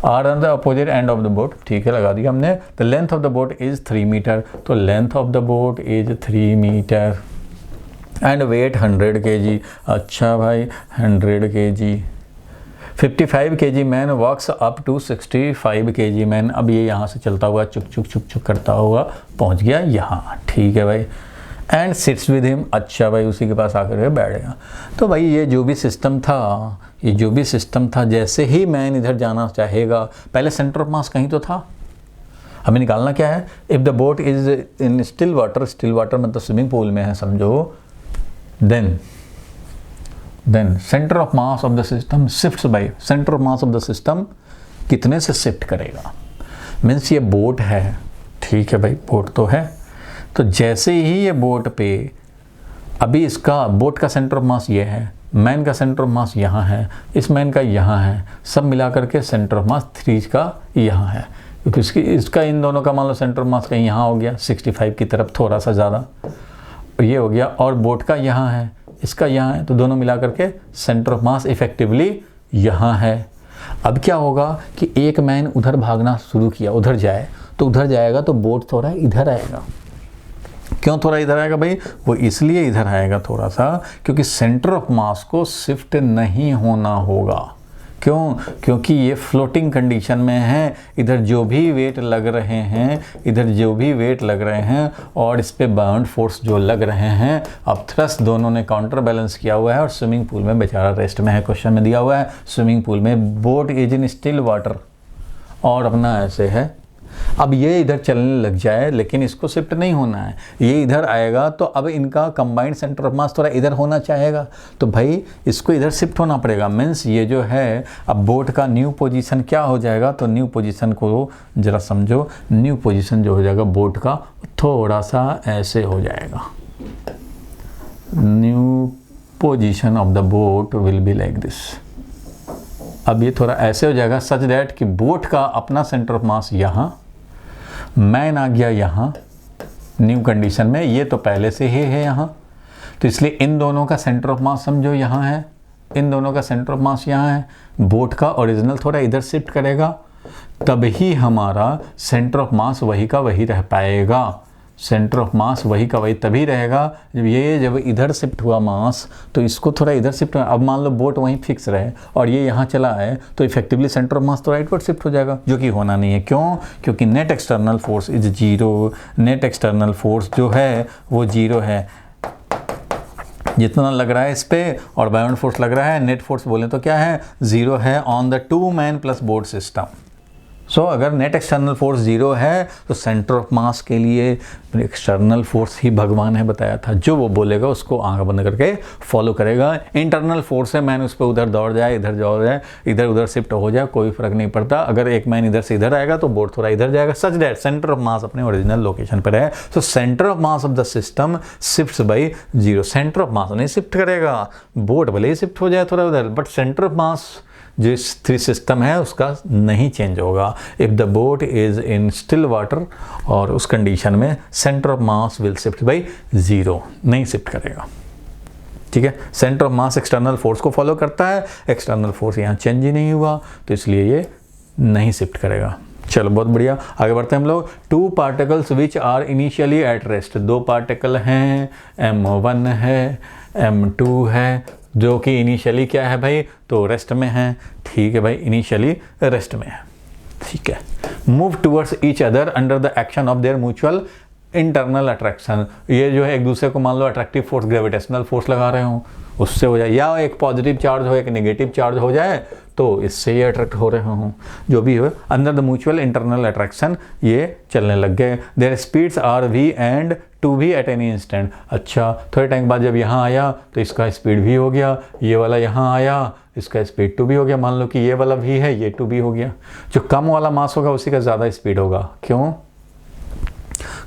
Speaker 1: are on the opposite end of the boat. ठीक है, लगा दिया हमने। The length of the boat is 3 metre, तो length of the boat is 3 metre and weight 100 kg। अच्छा भाई, 100 kg। 55 kg man walks up to 65 kg man. अब ये यहाँ से चलता हुआ चुक चुक करता हुआ पहुँच गया यहाँ। ठीक है भाई, एंड सिट्स विद हिम। अच्छा भाई, उसी के पास आकर के बैठ गया। तो भाई ये जो भी सिस्टम था, जैसे ही मैन इधर जाना चाहेगा, पहले सेंटर ऑफ मास कहीं तो था, हमें निकालना क्या है। If the boat is in still water मतलब स्विमिंग पूल में है समझो, then centre of mass of the system shifts by centre of mass of the system कितने से शिफ्ट करेगा। मीन्स ये बोट है, ठीक है भाई, बोट तो है। तो जैसे ही ये बोट पे, अभी इसका बोट का सेंटर ऑफ मास ये है, मैन का सेंटर ऑफ मास यहाँ है, इस मैन का यहाँ है, सब मिला करके सेंटर ऑफ मास 3 का यहाँ है, क्योंकि इसका इन दोनों का मान लो सेंटर ऑफ मास कहीं यहाँ हो गया 65 की तरफ थोड़ा सा ज़्यादा, ये हो गया, और बोट का यहाँ है, इसका यहाँ है, तो दोनों मिला करके सेंटर ऑफ मास इफेक्टिवली यहाँ है। अब क्या होगा कि एक मैन उधर भागना शुरू किया, उधर जाए तो उधर जाएगा तो बोट थोड़ा इधर आएगा। क्यों थोड़ा इधर आएगा भाई? वो इसलिए इधर आएगा थोड़ा सा क्योंकि सेंटर ऑफ मास को शिफ्ट नहीं होना होगा। क्यों? क्योंकि ये फ्लोटिंग कंडीशन में है। इधर जो भी वेट लग रहे हैं, इधर जो भी वेट लग रहे हैं और इस पे बाउंड फोर्स जो लग रहे हैं, अब थ्रस्ट दोनों ने काउंटर बैलेंस किया हुआ है और स्विमिंग पूल में बेचारा रेस्ट में है। क्वेश्चन में दिया हुआ है स्विमिंग पूल में boat is in still water और अपना ऐसे है। अब ये इधर चलने लग जाए लेकिन इसको शिफ्ट नहीं होना है, ये इधर आएगा तो अब इनका कंबाइंड सेंटर ऑफ मास थोड़ा इधर होना चाहेगा, तो भाई इसको इधर शिफ्ट होना पड़ेगा। मीन्स ये जो है अब बोट का न्यू पोजीशन क्या हो जाएगा, तो न्यू पोजीशन को ज़रा समझो। न्यू पोजीशन जो हो जाएगा बोट का थोड़ा सा ऐसे हो जाएगा। New position of the boat will be like this. अब ये थोड़ा ऐसे हो जाएगा सच दैट कि बोट का अपना सेंटर ऑफ मास यहाँ, मैन आ गया यहाँ न्यू कंडीशन में, ये तो पहले से ही है यहाँ, तो इसलिए इन दोनों का सेंटर ऑफ मास समझो यहाँ है, इन दोनों का सेंटर ऑफ मास यहाँ है। बोट का ओरिजिनल थोड़ा इधर शिफ्ट करेगा तब ही हमारा सेंटर ऑफ मास वही का वही रह पाएगा। सेंटर ऑफ मास वही का वही तभी रहेगा जब इधर शिफ्ट हुआ मास, तो इसको थोड़ा इधर शिफ्ट। अब मान लो बोट वहीं फिक्स रहे और ये यहाँ चला है तो इफेक्टिवली सेंटर ऑफ मास तो राइटवर्ड शिफ्ट हो जाएगा, जो कि होना नहीं है। क्यों? क्योंकि net external force is zero. Net external force जो है वो जीरो है। जितना लग रहा है इस पे और बाउंड फोर्स लग रहा है, नेट फोर्स बोले तो क्या है, जीरो है on the two man plus boat system. So अगर नेट एक्सटर्नल फोर्स जीरो है तो सेंटर ऑफ मास के लिए एक्सटर्नल फोर्स ही भगवान है बताया था। जो वो बोलेगा उसको आंख बंद करके फॉलो करेगा। इंटरनल फोर्स है, मैन उस पर उधर दौड़ जाए, इधर दौड़ जाए, इधर उधर शिफ्ट हो जाए, कोई फर्क नहीं पड़ता। अगर एक मैन इधर से इधर आएगा तो बोर्ड थोड़ा इधर जाएगा सच दैट सेंटर ऑफ मास अपने ओरिजिनल लोकेशन पर है। So centre of mass of the system shifts by zero. Centre of मास नहीं शिफ्ट करेगा, बोर्ड भले ही शिफ्ट हो जाए थोड़ा उधर, बट सेंटर ऑफ मास जो इस थ्री सिस्टम है उसका नहीं चेंज होगा। If the boat is in still water और उस कंडीशन में centre of mass will shift by zero, नहीं शिफ्ट करेगा। ठीक है, centre of mass external force को फॉलो करता है, एक्सटर्नल फोर्स यहाँ चेंज ही नहीं हुआ तो इसलिए ये नहीं शिफ्ट करेगा। चलो बहुत बढ़िया, आगे बढ़ते हैं हम लोग। Two particles which are initially at rest. दो पार्टिकल हैं, M1 है, M2 है, जो कि इनिशियली क्या है भाई, तो रेस्ट में है। ठीक है भाई, इनिशियली रेस्ट में है। ठीक है, move towards each other under the action of their mutual internal attraction. ये जो है एक दूसरे को मान लो अट्रैक्टिव फोर्स, ग्रेविटेशनल फोर्स लगा रहे हो, उससे हो जाए, या एक पॉजिटिव चार्ज हो एक नेगेटिव चार्ज हो जाए तो इससे ये अट्रैक्ट हो रहे हों, जो भी हो, under the mutual internal attraction ये चलने लग गए। Their speeds are v and two भी एट एनी इंस्टेंट। अच्छा, थोड़े टाइम बाद जब यहाँ आया तो इसका स्पीड भी हो गया, ये वाला यहाँ आया इसका स्पीड टू भी हो गया। मान लो कि ये वाला भी है, ये टू भी हो गया। जो कम वाला मास होगा उसी का ज़्यादा स्पीड होगा। क्यों?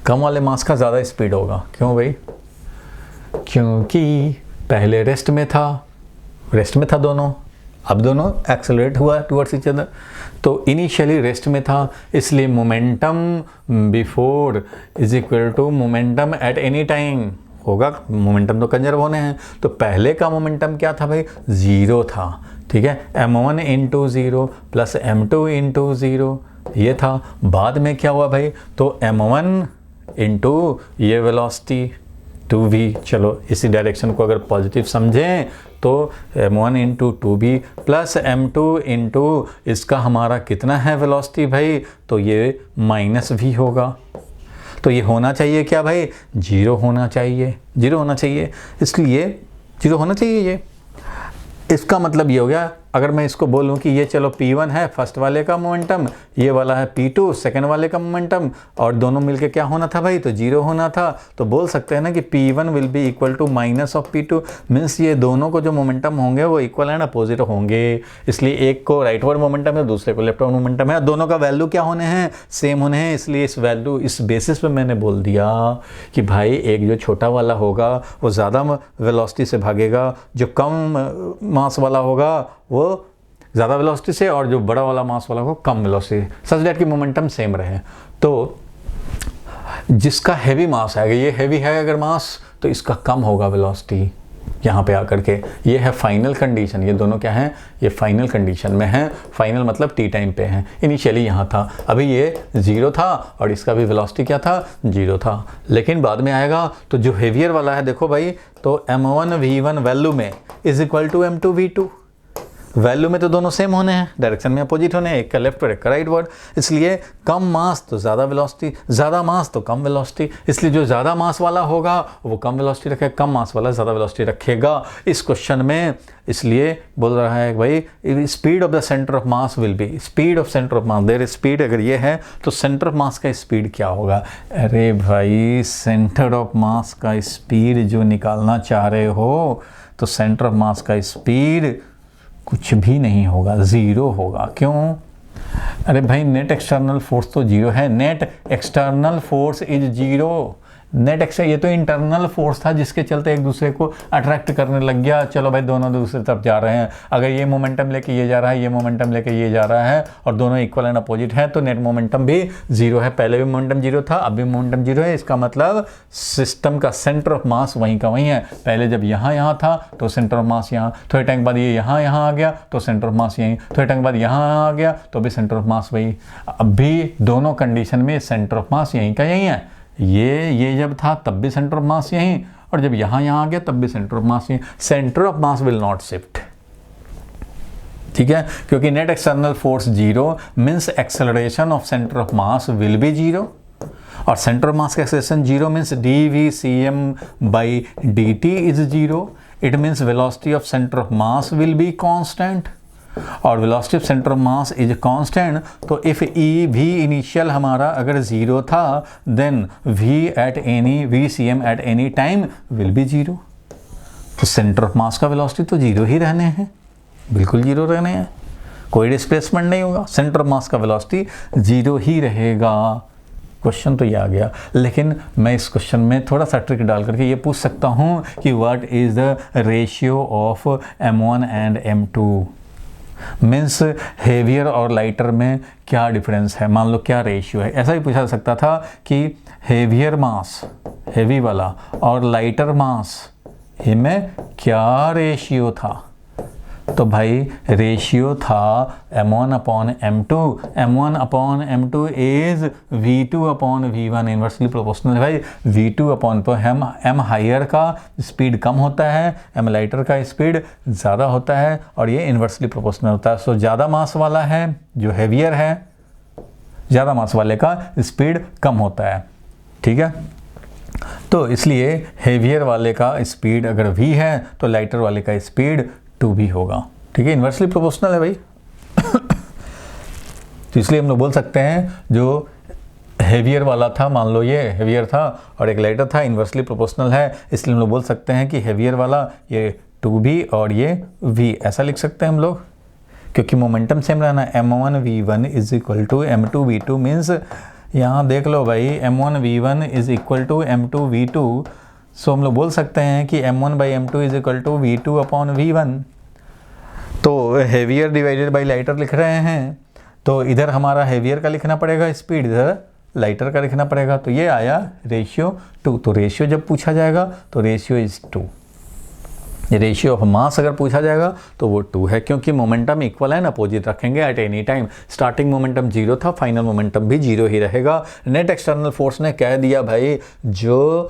Speaker 1: कम वाले मास का ज़्यादा स्पीड होगा। क्यों भाई? क्योंकि पहले रेस्ट में था दोनों, अब दोनों एक्सेलरेट हुआ टुवर्ड्स ईच अदर। तो इनिशियली रेस्ट में था, इसलिए momentum before is equal to momentum at any time होगा। मोमेंटम तो कंजर्व होने हैं, तो पहले का मोमेंटम क्या था भाई, जीरो था। ठीक है, M1 into zero plus M2 into zero ये था। बाद में क्या हुआ भाई, तो M1 इंटू ये वेलोसिटी 2v। चलो इसी डायरेक्शन को अगर पॉजिटिव समझें तो M1 into 2v plus M2 into इसका हमारा कितना है वेलोसिटी भाई, तो ये -v होगा। तो ये होना चाहिए क्या भाई, जीरो होना चाहिए, जीरो होना चाहिए, इसलिए जीरो होना चाहिए। ये इसका मतलब ये हो गया, अगर मैं इसको बोलूं कि ये चलो P1 है फर्स्ट वाले का मोमेंटम, ये वाला है P2 सेकंड वाले का मोमेंटम, और दोनों मिलके क्या होना था भाई, तो जीरो होना था। तो बोल सकते हैं ना कि P1 will be equal to minus of P2। Means ये दोनों को जो मोमेंटम होंगे वो इक्वल एंड अपोजिट होंगे, इसलिए एक को राइटवर्ड मोमेंटम है, दूसरे को लेफ्टवर्ड मोमेंटम है। दोनों का वैल्यू क्या होने हैं, सेम होने हैं। इसलिए इस वैल्यू, इस बेसिस पे मैंने बोल दिया कि भाई एक जो छोटा वाला होगा वो ज़्यादा वेलोसिटी से भागेगा, जो कम मास वाला होगा वो ज़्यादा वेलोसिटी से, और जो बड़ा वाला मास वाला हो कम वेलोसिटी, सच दैट कि मोमेंटम सेम रहे। तो जिसका हैवी मास है, ये हैवी है अगर मास, तो इसका कम होगा वेलोसिटी, यहाँ पे आकर के। ये है फाइनल कंडीशन, ये दोनों क्या हैं, ये फाइनल कंडीशन में हैं। फाइनल मतलब टी टाइम पे हैं। इनिशियली यहाँ था, अभी ये 0 था और इसका भी वेलोसिटी क्या था, 0 था। लेकिन बाद में आएगा तो जो हेवियर वाला है, देखो भाई, तो m1 v1 वैल्यू में is equal to m2 v2। Value में तो दोनों सेम होने हैं, डायरेक्शन में अपोजिट होने हैं, एक का लेफ्ट और एक का राइट वर्ड। इसलिए कम मास तो ज़्यादा वेलोसिटी, ज़्यादा मास तो कम वेलोसिटी। इसलिए जो ज़्यादा मास वाला होगा वो कम वेलोसिटी रखेगा, कम मास वाला ज़्यादा वेलोसिटी रखेगा इस क्वेश्चन में। इसलिए बोल रहा है भाई speed of the centre of mass will B, speed of centre of mass, there speed अगर ये है तो सेंटर ऑफ मास का स्पीड क्या होगा। अरे भाई सेंटर ऑफ मास का स्पीड जो निकालना चाह रहे हो तो सेंटर ऑफ मास का स्पीड कुछ भी नहीं होगा, 0 होगा। क्यों? अरे भाई नेट एक्सटर्नल फोर्स तो 0 है, net external force is 0। Net extra, ये तो इंटरनल फोर्स था जिसके चलते एक दूसरे को अट्रैक्ट करने लग गया। चलो भाई दोनों दूसरी तरफ जा रहे हैं, अगर ये मोमेंटम लेके ये जा रहा है, ये मोमेंटम लेके ये जा रहा है और दोनों इक्वल एंड अपोजिट है तो नेट मोमेंटम भी 0 है। पहले भी मोमेंटम 0 था, अब भी मोमेंटम 0 है। इसका मतलब सिस्टम का सेंटर ऑफ मास वहीं का वहीं है। पहले जब यहाँ था तो सेंटर ऑफ मास यहाँ, थोड़े टाइम बाद ये यहाँ आ गया तो सेंटर ऑफ मास यहीं, थोड़े टाइम बाद यहाँ आ गया तो भी सेंटर ऑफ मास वही। अब भी दोनों कंडीशन में सेंटर ऑफ मास यहीं का यहीं है। ये जब था तब भी सेंटर ऑफ मास यहीं, और जब यहाँ आ गया तब भी सेंटर ऑफ मास यहीं। Centre of mass will not shift, ठीक है, क्योंकि net external force 0 means acceleration of centre of mass will be 0, और सेंटर ऑफ मास का acceleration 0 means dvcm/dt is 0। It means velocity of centre of mass will be constant, और velocity of centre of mass is constant. तो इफ ई भी इनिशियल हमारा अगर 0 था then vcm at any time will be 0। तो सेंटर ऑफ मास का वेलोसिटी तो 0 ही रहने हैं, बिल्कुल 0 रहने हैं, कोई डिस्प्लेसमेंट नहीं होगा। सेंटर ऑफ मास का वेलोसिटी 0 ही रहेगा। क्वेश्चन तो ये आ गया, लेकिन मैं इस क्वेश्चन में थोड़ा सा ट्रिक डाल करके ये पूछ सकता हूँ कि what is the ratio of m1 and m2। Means heavier or lighter में क्या डिफरेंस है, मान लो क्या रेशियो है। ऐसा भी पूछा जा सकता था कि हेवियर मास, हेवी वाला, और लाइटर मास, इनमें क्या रेशियो था। तो भाई रेशियो था m1 upon m2। m1 upon m2 is v2 upon v1, inversely proportional है भाई। v2 अपॉन पर m हायर का स्पीड कम होता है, m लाइटर का स्पीड ज़्यादा होता है, और ये इन्वर्सली प्रोपोर्शनल होता है। सो ज़्यादा मास वाला है जो हेवियर है, ज़्यादा मास वाले का स्पीड कम होता है, ठीक है। तो इसलिए हेवियर वाले का स्पीड अगर v है तो लाइटर वाले का स्पीड 2v होगा, ठीक है, इन्वर्सली प्रोपोर्शनल है भाई। तो इसलिए हम लोग बोल सकते हैं जो हेवियर वाला था, मान लो ये हेवियर था और एक लाइटर था, इन्वर्सली प्रोपोर्शनल है, इसलिए हम लोग बोल सकते हैं कि हेवियर वाला ये 2v और ये v, ऐसा लिख सकते हैं हम लोग, क्योंकि मोमेंटम सेम रहना। m1 v1 is equal to m2 v2 means यहाँ देख लो भाई m1 v1 is equal to m2 v2। सो हम लोग बोल सकते हैं कि m1/m2 is equal to v2 upon v1। तो हेवियर डिवाइडेड बाई लाइटर लिख रहे हैं, तो इधर हमारा हेवियर का लिखना पड़ेगा स्पीड, इधर लाइटर का लिखना पड़ेगा। तो ये आया रेशियो 2। तो रेशियो जब पूछा जाएगा तो ratio is 2। Ratio of mass अगर पूछा जाएगा तो वो 2 है, क्योंकि मोमेंटम इक्वल एंड अपोजिट रखेंगे eight any time. Starting momentum 0 था, फाइनल मोमेंटम भी 0 ही रहेगा। नेट एक्सटर्नल फोर्स ने कह दिया भाई जो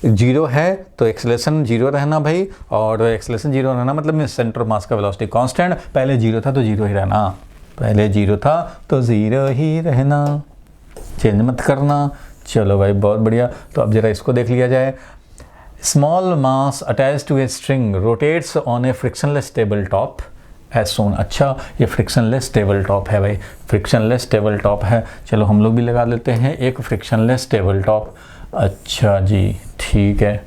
Speaker 1: 0 है तो एक्सेलरेशन 0 रहना भाई, और एक्सेलरेशन 0 रहना मतलब सेंटर ऑफ मास का वेलोसिटी कांस्टेंट। पहले 0 था तो 0 ही रहना, पहले 0 था तो 0 ही रहना, चेंज मत करना। चलो भाई बहुत बढ़िया। तो अब जरा इसको देख लिया जाए। Small mass attach to a string rotates on a frictionless table top as shown. अच्छा, ये फ्रिक्शनलेस टेबल टॉप है भाई, फ्रिक्शनलेस टेबल टॉप है। चलो हम लोग भी लगा लेते हैं एक फ्रिक्शनलेस टेबल टॉप। अच्छा जी, ठीक है।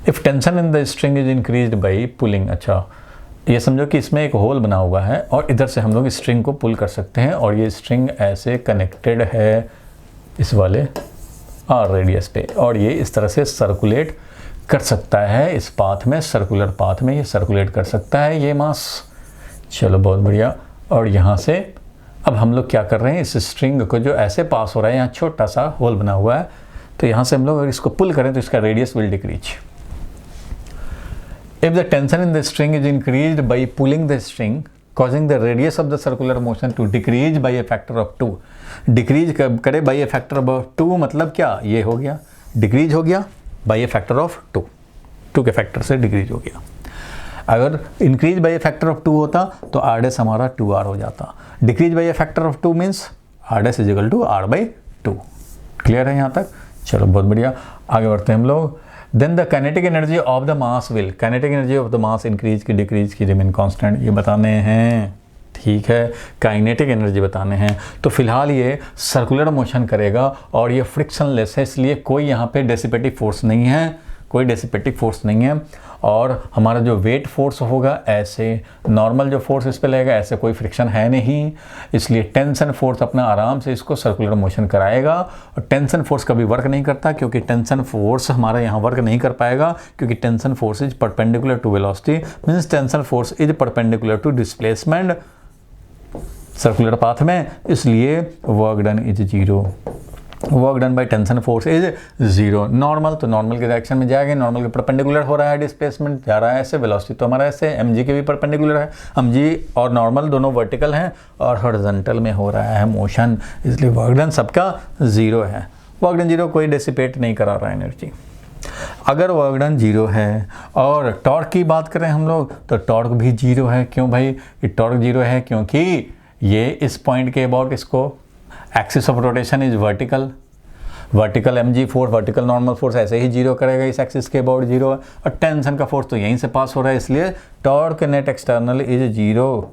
Speaker 1: If tension in the string is increased by pulling. अच्छा, ये समझो कि इसमें एक होल बना हुआ है और इधर से हम लोग स्ट्रिंग को पुल कर सकते हैं, और ये स्ट्रिंग ऐसे कनेक्टेड है इस वाले आर रेडियस पे, और ये इस तरह से सर्कुलेट कर सकता है इस पाथ में, सर्कुलर पाथ में ये सर्कुलेट कर सकता है ये मास। चलो बहुत बढ़िया। और यहाँ से अब हम लोग क्या कर रहे हैं, इस स्ट्रिंग को जो ऐसे पास हो रहा है, यहाँ छोटा सा होल बना हुआ है, तो यहाँ से हम लोग अगर इसको पुल करें तो इसका radius will decrease. If the tension in the string is increased by pulling the string causing the radius of the circular motion to decrease by a factor of 2, decrease करे बाई ए फैक्टर ऑफ 2 मतलब क्या, ये हो गया डिक्रीज हो गया बाई ए फैक्टर ऑफ 2 के फैक्टर से डिक्रीज हो गया। अगर increase by a factor of 2 होता तो आर डेस हमारा 2r हो जाता। Decrease by a factor of 2 means R dash is equal to r by 2। Clear है यहाँ तक? चलो बहुत बढ़िया, आगे बढ़ते हैं हम लोग। Then the kinetic energy of the mass will, kinetic energy of the mass increase की डिक्रीज की रिमेन कांस्टेंट, ये बताने हैं। ठीक है, काइनेटिक एनर्जी बताने हैं। तो फिलहाल ये सर्कुलर मोशन करेगा और ये फ्रिक्शनलेस है, इसलिए कोई यहाँ पे डेसिपेटिव फोर्स नहीं है, कोई डेसिपेटिव फोर्स नहीं है। और हमारा जो वेट फोर्स होगा ऐसे, नॉर्मल जो फोर्स इस पे लगेगा ऐसे, कोई फ्रिक्शन है नहीं, इसलिए टेंशन फोर्स अपना आराम से इसको सर्कुलर मोशन कराएगा। और टेंशन फोर्स कभी वर्क नहीं करता, क्योंकि टेंशन फोर्स हमारा यहाँ वर्क नहीं कर पाएगा, क्योंकि tension force is perpendicular to velocity, means tension force is perpendicular to displacement circular path में, इसलिए work done is 0। Work done by tension force is 0। Normal, तो नॉर्मल के डायरेक्शन में जाएंगे, नॉर्मल के परपेंडिकुलर हो रहा है, डिस्प्लेसमेंट जा रहा है ऐसे, वेलोसिटी तो हमारा ऐसे, mg के भी परपेंडिकुलर है, mg और नॉर्मल दोनों वर्टिकल हैं और हॉरिजॉन्टल में हो रहा है मोशन, इसलिए वर्क डन सबका 0 है। वर्क डन 0, कोई डिसिपेट नहीं करा रहा है एनर्जी। अगर वर्क डन 0 है और टॉर्क की बात करें हम लोग, तो टॉर्क भी 0 है। क्यों भाई कि टॉर्क 0 है? क्योंकि ये इस पॉइंट के अबाउट इसको axis of rotation is vertical, vertical mg force, vertical normal force ऐसे ही 0 करेगा, इस एक्सिस के अबाउट 0 है। और टेंशन का फोर्स तो यहीं से पास हो रहा है, इसलिए टॉर्क नेट एक्सटर्नल इज 0।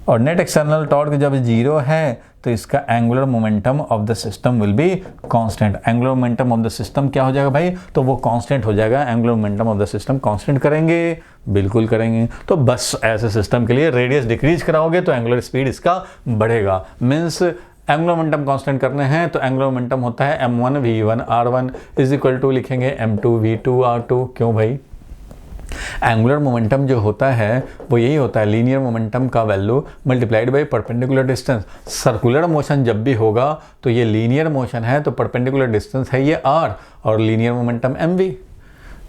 Speaker 1: और नेट एक्सटर्नल टॉर्क जब 0 है तो इसका angular momentum of the system will be constant. Angular momentum of the system क्या हो जाएगा भाई? तो वो कांस्टेंट हो जाएगा। Angular momentum of the system constant करेंगे, बिल्कुल करेंगे। तो बस ऐसे सिस्टम के लिए रेडियस डिक्रीज कराओगे तो एंगुलर स्पीड इसका बढ़ेगा। मीन्स एंगुलर मोमेंटम कांस्टेंट करने हैं तो एंगुलर मोमेंटम होता है m1 v1 r1 is equal to लिखेंगे m2 v2 r2। क्यों भाई? एंगुलर मोमेंटम जो होता है वो यही होता है, लीनियर मोमेंटम का value multiplied by perpendicular distance. Circular motion जब भी होगा तो ये लीनियर मोशन है, तो परपेंडिकुलर डिस्टेंस है ये r और लीनियर मोमेंटम mv।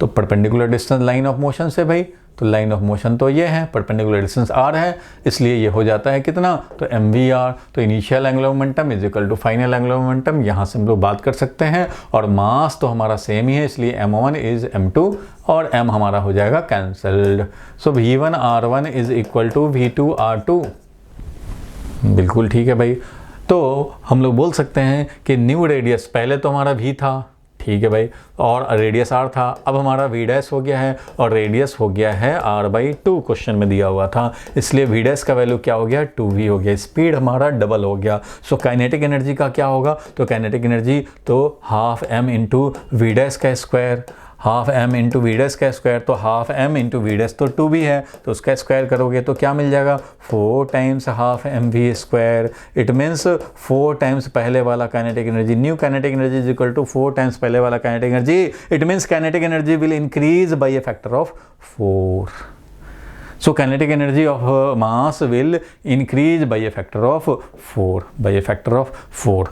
Speaker 1: तो perpendicular distance line of motion से भाई, तो लाइन ऑफ मोशन तो ये है, परपेंडिकुलर डिस्टेंस r है, इसलिए ये हो जाता है कितना? तो mvr। तो initial angular momentum is equal to final angular momentum, यहाँ से हम लोग बात कर सकते हैं। और मास तो हमारा सेम ही है, इसलिए m1 इज m2 और m हमारा हो जाएगा cancelled. So v1 r1 is equal to v2 r2। बिल्कुल ठीक है भाई। तो हम लोग बोल सकते हैं कि न्यू रेडियस, पहले तो हमारा v था, ठीक है भाई, और रेडियस r था, अब हमारा v डैश हो गया है और रेडियस हो गया है r/2, क्वेश्चन में दिया हुआ था, इसलिए v डैश का वैल्यू क्या हो गया? 2v हो गया, स्पीड हमारा डबल हो गया। सो काइनेटिक एनर्जी का क्या होगा? तो काइनेटिक एनर्जी तो half m into V dash का square, half m into V dash का स्क्वायर, तो half m into V dash तो 2v है, तो उसका स्क्वायर करोगे तो क्या मिल जाएगा? 4 times half mv square. It means 4 times पहले वाला kinetic energy, new kinetic energy is equal to 4 times पहले वाला kinetic energy. It means kinetic energy will increase by a factor of 4। So kinetic energy of mass will increase by a factor of 4, by a factor of 4।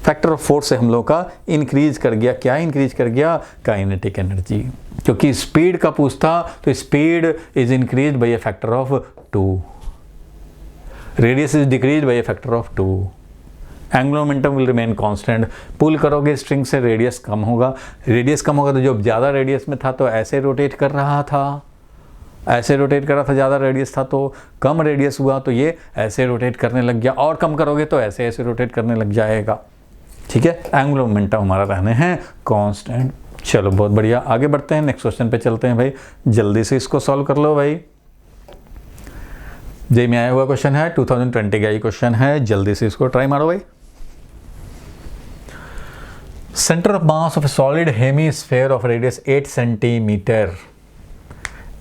Speaker 1: Factor of 4 से हम लोग का इंक्रीज कर गया, क्या इंक्रीज कर गया? Kinetic energy. क्योंकि स्पीड का पूछता तो speed is increase by a factor of 2, radius is decrease by a factor of 2, angular momentum will remain constant. Pull करोगे स्ट्रिंग से रेडियस कम होगा, रेडियस कम होगा तो जो ज़्यादा रेडियस में था तो ऐसे रोटेट कर रहा था, ऐसे रोटेट कर रहा था, ज़्यादा रेडियस था तो कम रेडियस हुआ तो ये ऐसे रोटेट करने लग गया, और कम करोगे तो ऐसे ऐसे रोटेट करने लग जाएगा। ठीक है, एंगुलर मोमेंटम हमारा रहने हैं कांस्टेंट। चलो बहुत बढ़िया, आगे बढ़ते हैं, नेक्स्ट क्वेश्चन पे चलते हैं भाई। जल्दी से इसको सॉल्व कर लो भाई। जेई में आया हुआ क्वेश्चन है, 2020 का ही क्वेश्चन है, जल्दी से इसको ट्राई मारो भाई। Centre of mass of solid hemisphere of radius 8 centimetre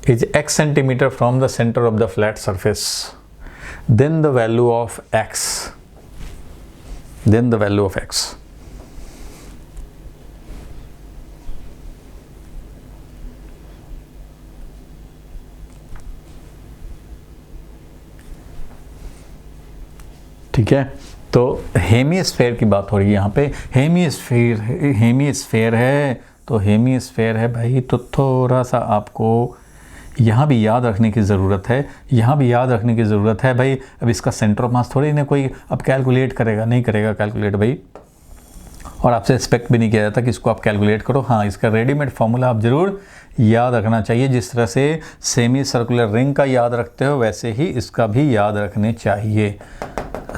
Speaker 1: is x centimeter from the center of the flat surface, then the value of x, then the value of x। ठीक है, तो हेमीस्फेयर की बात हो रही है यहाँ पे। हेमीस्फेयर है, तो हेमीस्फेयर है भाई, तो थोड़ा सा आपको यहाँ भी याद रखने की ज़रूरत है, यहाँ भी याद रखने की ज़रूरत है भाई। अब इसका सेंटर ऑफ मास थोड़ी ना कोई अब कैलकुलेट करेगा, नहीं करेगा कैलकुलेट भाई, और आपसे एक्सपेक्ट भी नहीं किया जाता कि इसको आप कैलकुलेट करो। हाँ, इसका रेडीमेड फॉर्मूला आप ज़रूर याद रखना चाहिए। जिस तरह से सेमी सर्कुलर रिंग का याद रखते हो वैसे ही इसका भी याद रखने चाहिए।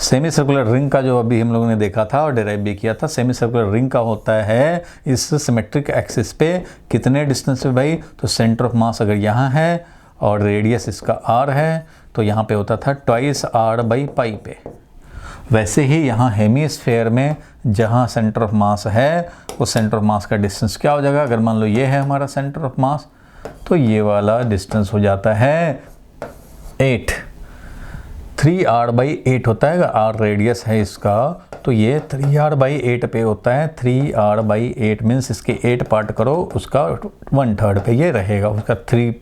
Speaker 1: सेमी सर्कुलर रिंग का जो अभी हम लोगों ने देखा था और डिराइव भी किया था, सेमी सर्कुलर रिंग का होता है इस सिमेट्रिक एक्सिस पे कितने डिस्टेंस पे भाई, तो सेंटर ऑफ मास अगर यहाँ है और रेडियस इसका r है तो यहाँ पे होता था ट्वाइस r/π पे। वैसे ही यहाँ हेमीस्फेयर में जहाँ सेंटर ऑफ मास है वो सेंटर ऑफ मास का डिस्टेंस क्या हो जाएगा, अगर मान लो ये है हमारा सेंटर ऑफ मास तो ये वाला डिस्टेंस हो जाता है 8, 3r/8 होता है। अगर r रेडियस है इसका तो ये 3r/8 पे होता है। 3r/8 मीन्स इसके 8 पार्ट करो, उसका 1/3 पे ये रहेगा, उसका 3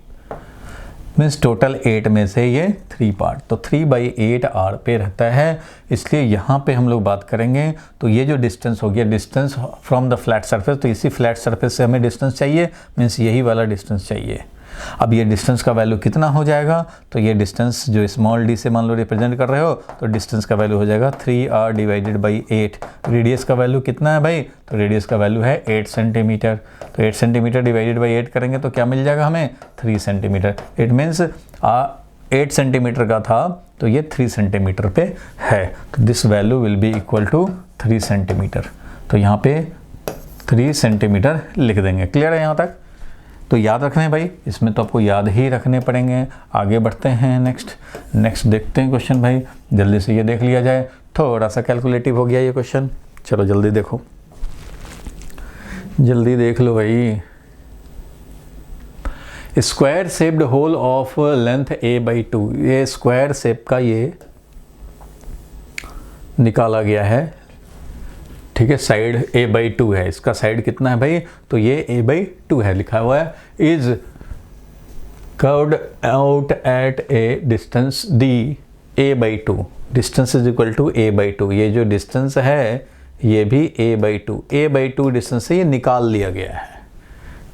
Speaker 1: मीन्स टोटल 8 में से ये 3 पार्ट, तो 3/8 r पे रहता है। इसलिए यहाँ पे हम लोग बात करेंगे तो ये जो डिस्टेंस हो गया, distance from the flat surface, तो इसी फ्लैट सरफेस से हमें डिस्टेंस चाहिए, मीन्स यही वाला डिस्टेंस चाहिए। अब ये डिस्टेंस का वैल्यू कितना हो जाएगा, तो ये डिस्टेंस जो स्मॉल d से मान लो रिप्रेजेंट कर रहे हो तो डिस्टेंस का वैल्यू हो जाएगा 3r/8। रेडियस का वैल्यू कितना है भाई, तो रेडियस का वैल्यू है 8 सेंटीमीटर। तो 8 सेंटीमीटर /8 करेंगे तो क्या मिल जाएगा हमें, 3 सेंटीमीटर। इट मीन्स 8 सेंटीमीटर का था तो ये 3 सेंटीमीटर पे है, तो this value will be equal to 3 centimetre. तो यहाँ पे 3 सेंटीमीटर लिख देंगे। क्लियर है यहाँ तक? तो याद रखना है भाई, इसमें तो आपको याद ही रखने पड़ेंगे। आगे बढ़ते हैं, नेक्स्ट देखते हैं क्वेश्चन भाई। जल्दी से ये देख लिया जाए, थोड़ा सा कैलकुलेटिव हो गया ये क्वेश्चन। चलो जल्दी देखो, जल्दी देख लो भाई। Square shaped hole of length a/2, ये स्क्वायर शेप का ये निकाला गया है, ठीक है। साइड a/2 है, इसका साइड कितना है भाई, तो ये a/2 है लिखा हुआ है। Is curved out at a distance d a/2, distance is equal to a/2। ये जो डिस्टेंस है ये भी a/2 डिस्टेंस से ये निकाल लिया गया है,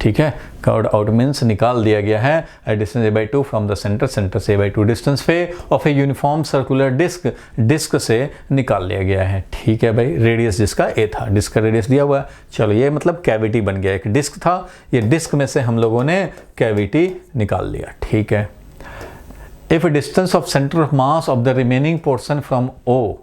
Speaker 1: ठीक है। कर्व्ड आउट मीन्स निकाल दिया गया है। Distance a/2 from the centre, centre से a/2 डिस्टेंस पे of a uniform circular disc से निकाल लिया गया है, ठीक है भाई। रेडियस जिसका a था, डिस्क का रेडियस दिया हुआ है। चलो ये मतलब कैविटी बन गया, एक डिस्क था, ये डिस्क में से हम लोगों ने कैविटी निकाल लिया, ठीक है। If distance of centre of mass of the remaining portion from O,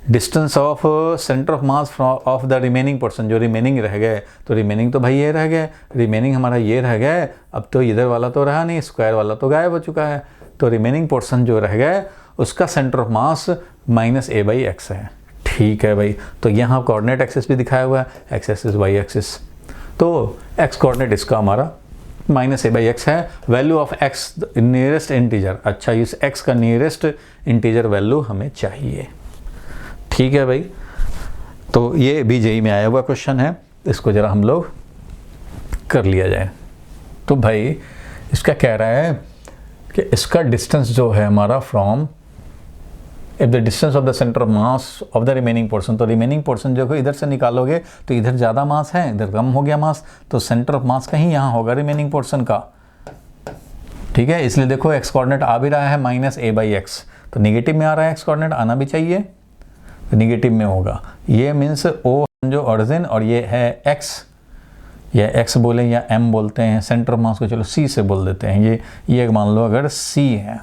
Speaker 1: distance of centre of mass of the remaining portion, जो रिमेनिंग रह गए, तो रिमेनिंग तो भाई ये रह गए, रिमेनिंग हमारा ये रह गए। अब तो इधर वाला तो रहा नहीं, स्क्वायर वाला तो गायब हो चुका है, तो रिमेनिंग पोर्शन जो रह गए उसका सेंटर ऑफ मास -a/x है, ठीक है भाई। तो यहाँ कोऑर्डिनेट एक्सिस भी दिखाया हुआ है, x एक्सिस y एक्सिस, तो x कोऑर्डिनेट इसका हमारा -a/x है। Value of x nearest integer, अच्छा इस x का नियरेस्ट इंटीजर वैल्यू हमें चाहिए, ठीक है भाई। तो ये भी जेईई में आया हुआ क्वेश्चन है, इसको जरा हम लोग कर लिया जाए। तो भाई इसका कह रहा है कि इसका डिस्टेंस जो है हमारा from, if the distance of the centre of mass of the remaining portion, तो रिमेनिंग पोर्शन जो है इधर से निकालोगे तो इधर ज़्यादा मास है, इधर कम हो गया मास, तो सेंटर ऑफ मास कहीं यहाँ होगा रिमेनिंग पोर्शन का, ठीक है। इसलिए देखो एक्स कोऑर्डिनेट आ भी रहा है -a/x, तो निगेटिव में आ रहा है, एक्स कोऑर्डिनेट आना भी चाहिए, तो निगेटिव में होगा। ये मीन्स O जो ऑरिजिन और ये है x, या x बोले या m बोलते हैं, सेंटर ऑफ मास को चलो c से बोल देते हैं। ये मान लो अगर c है,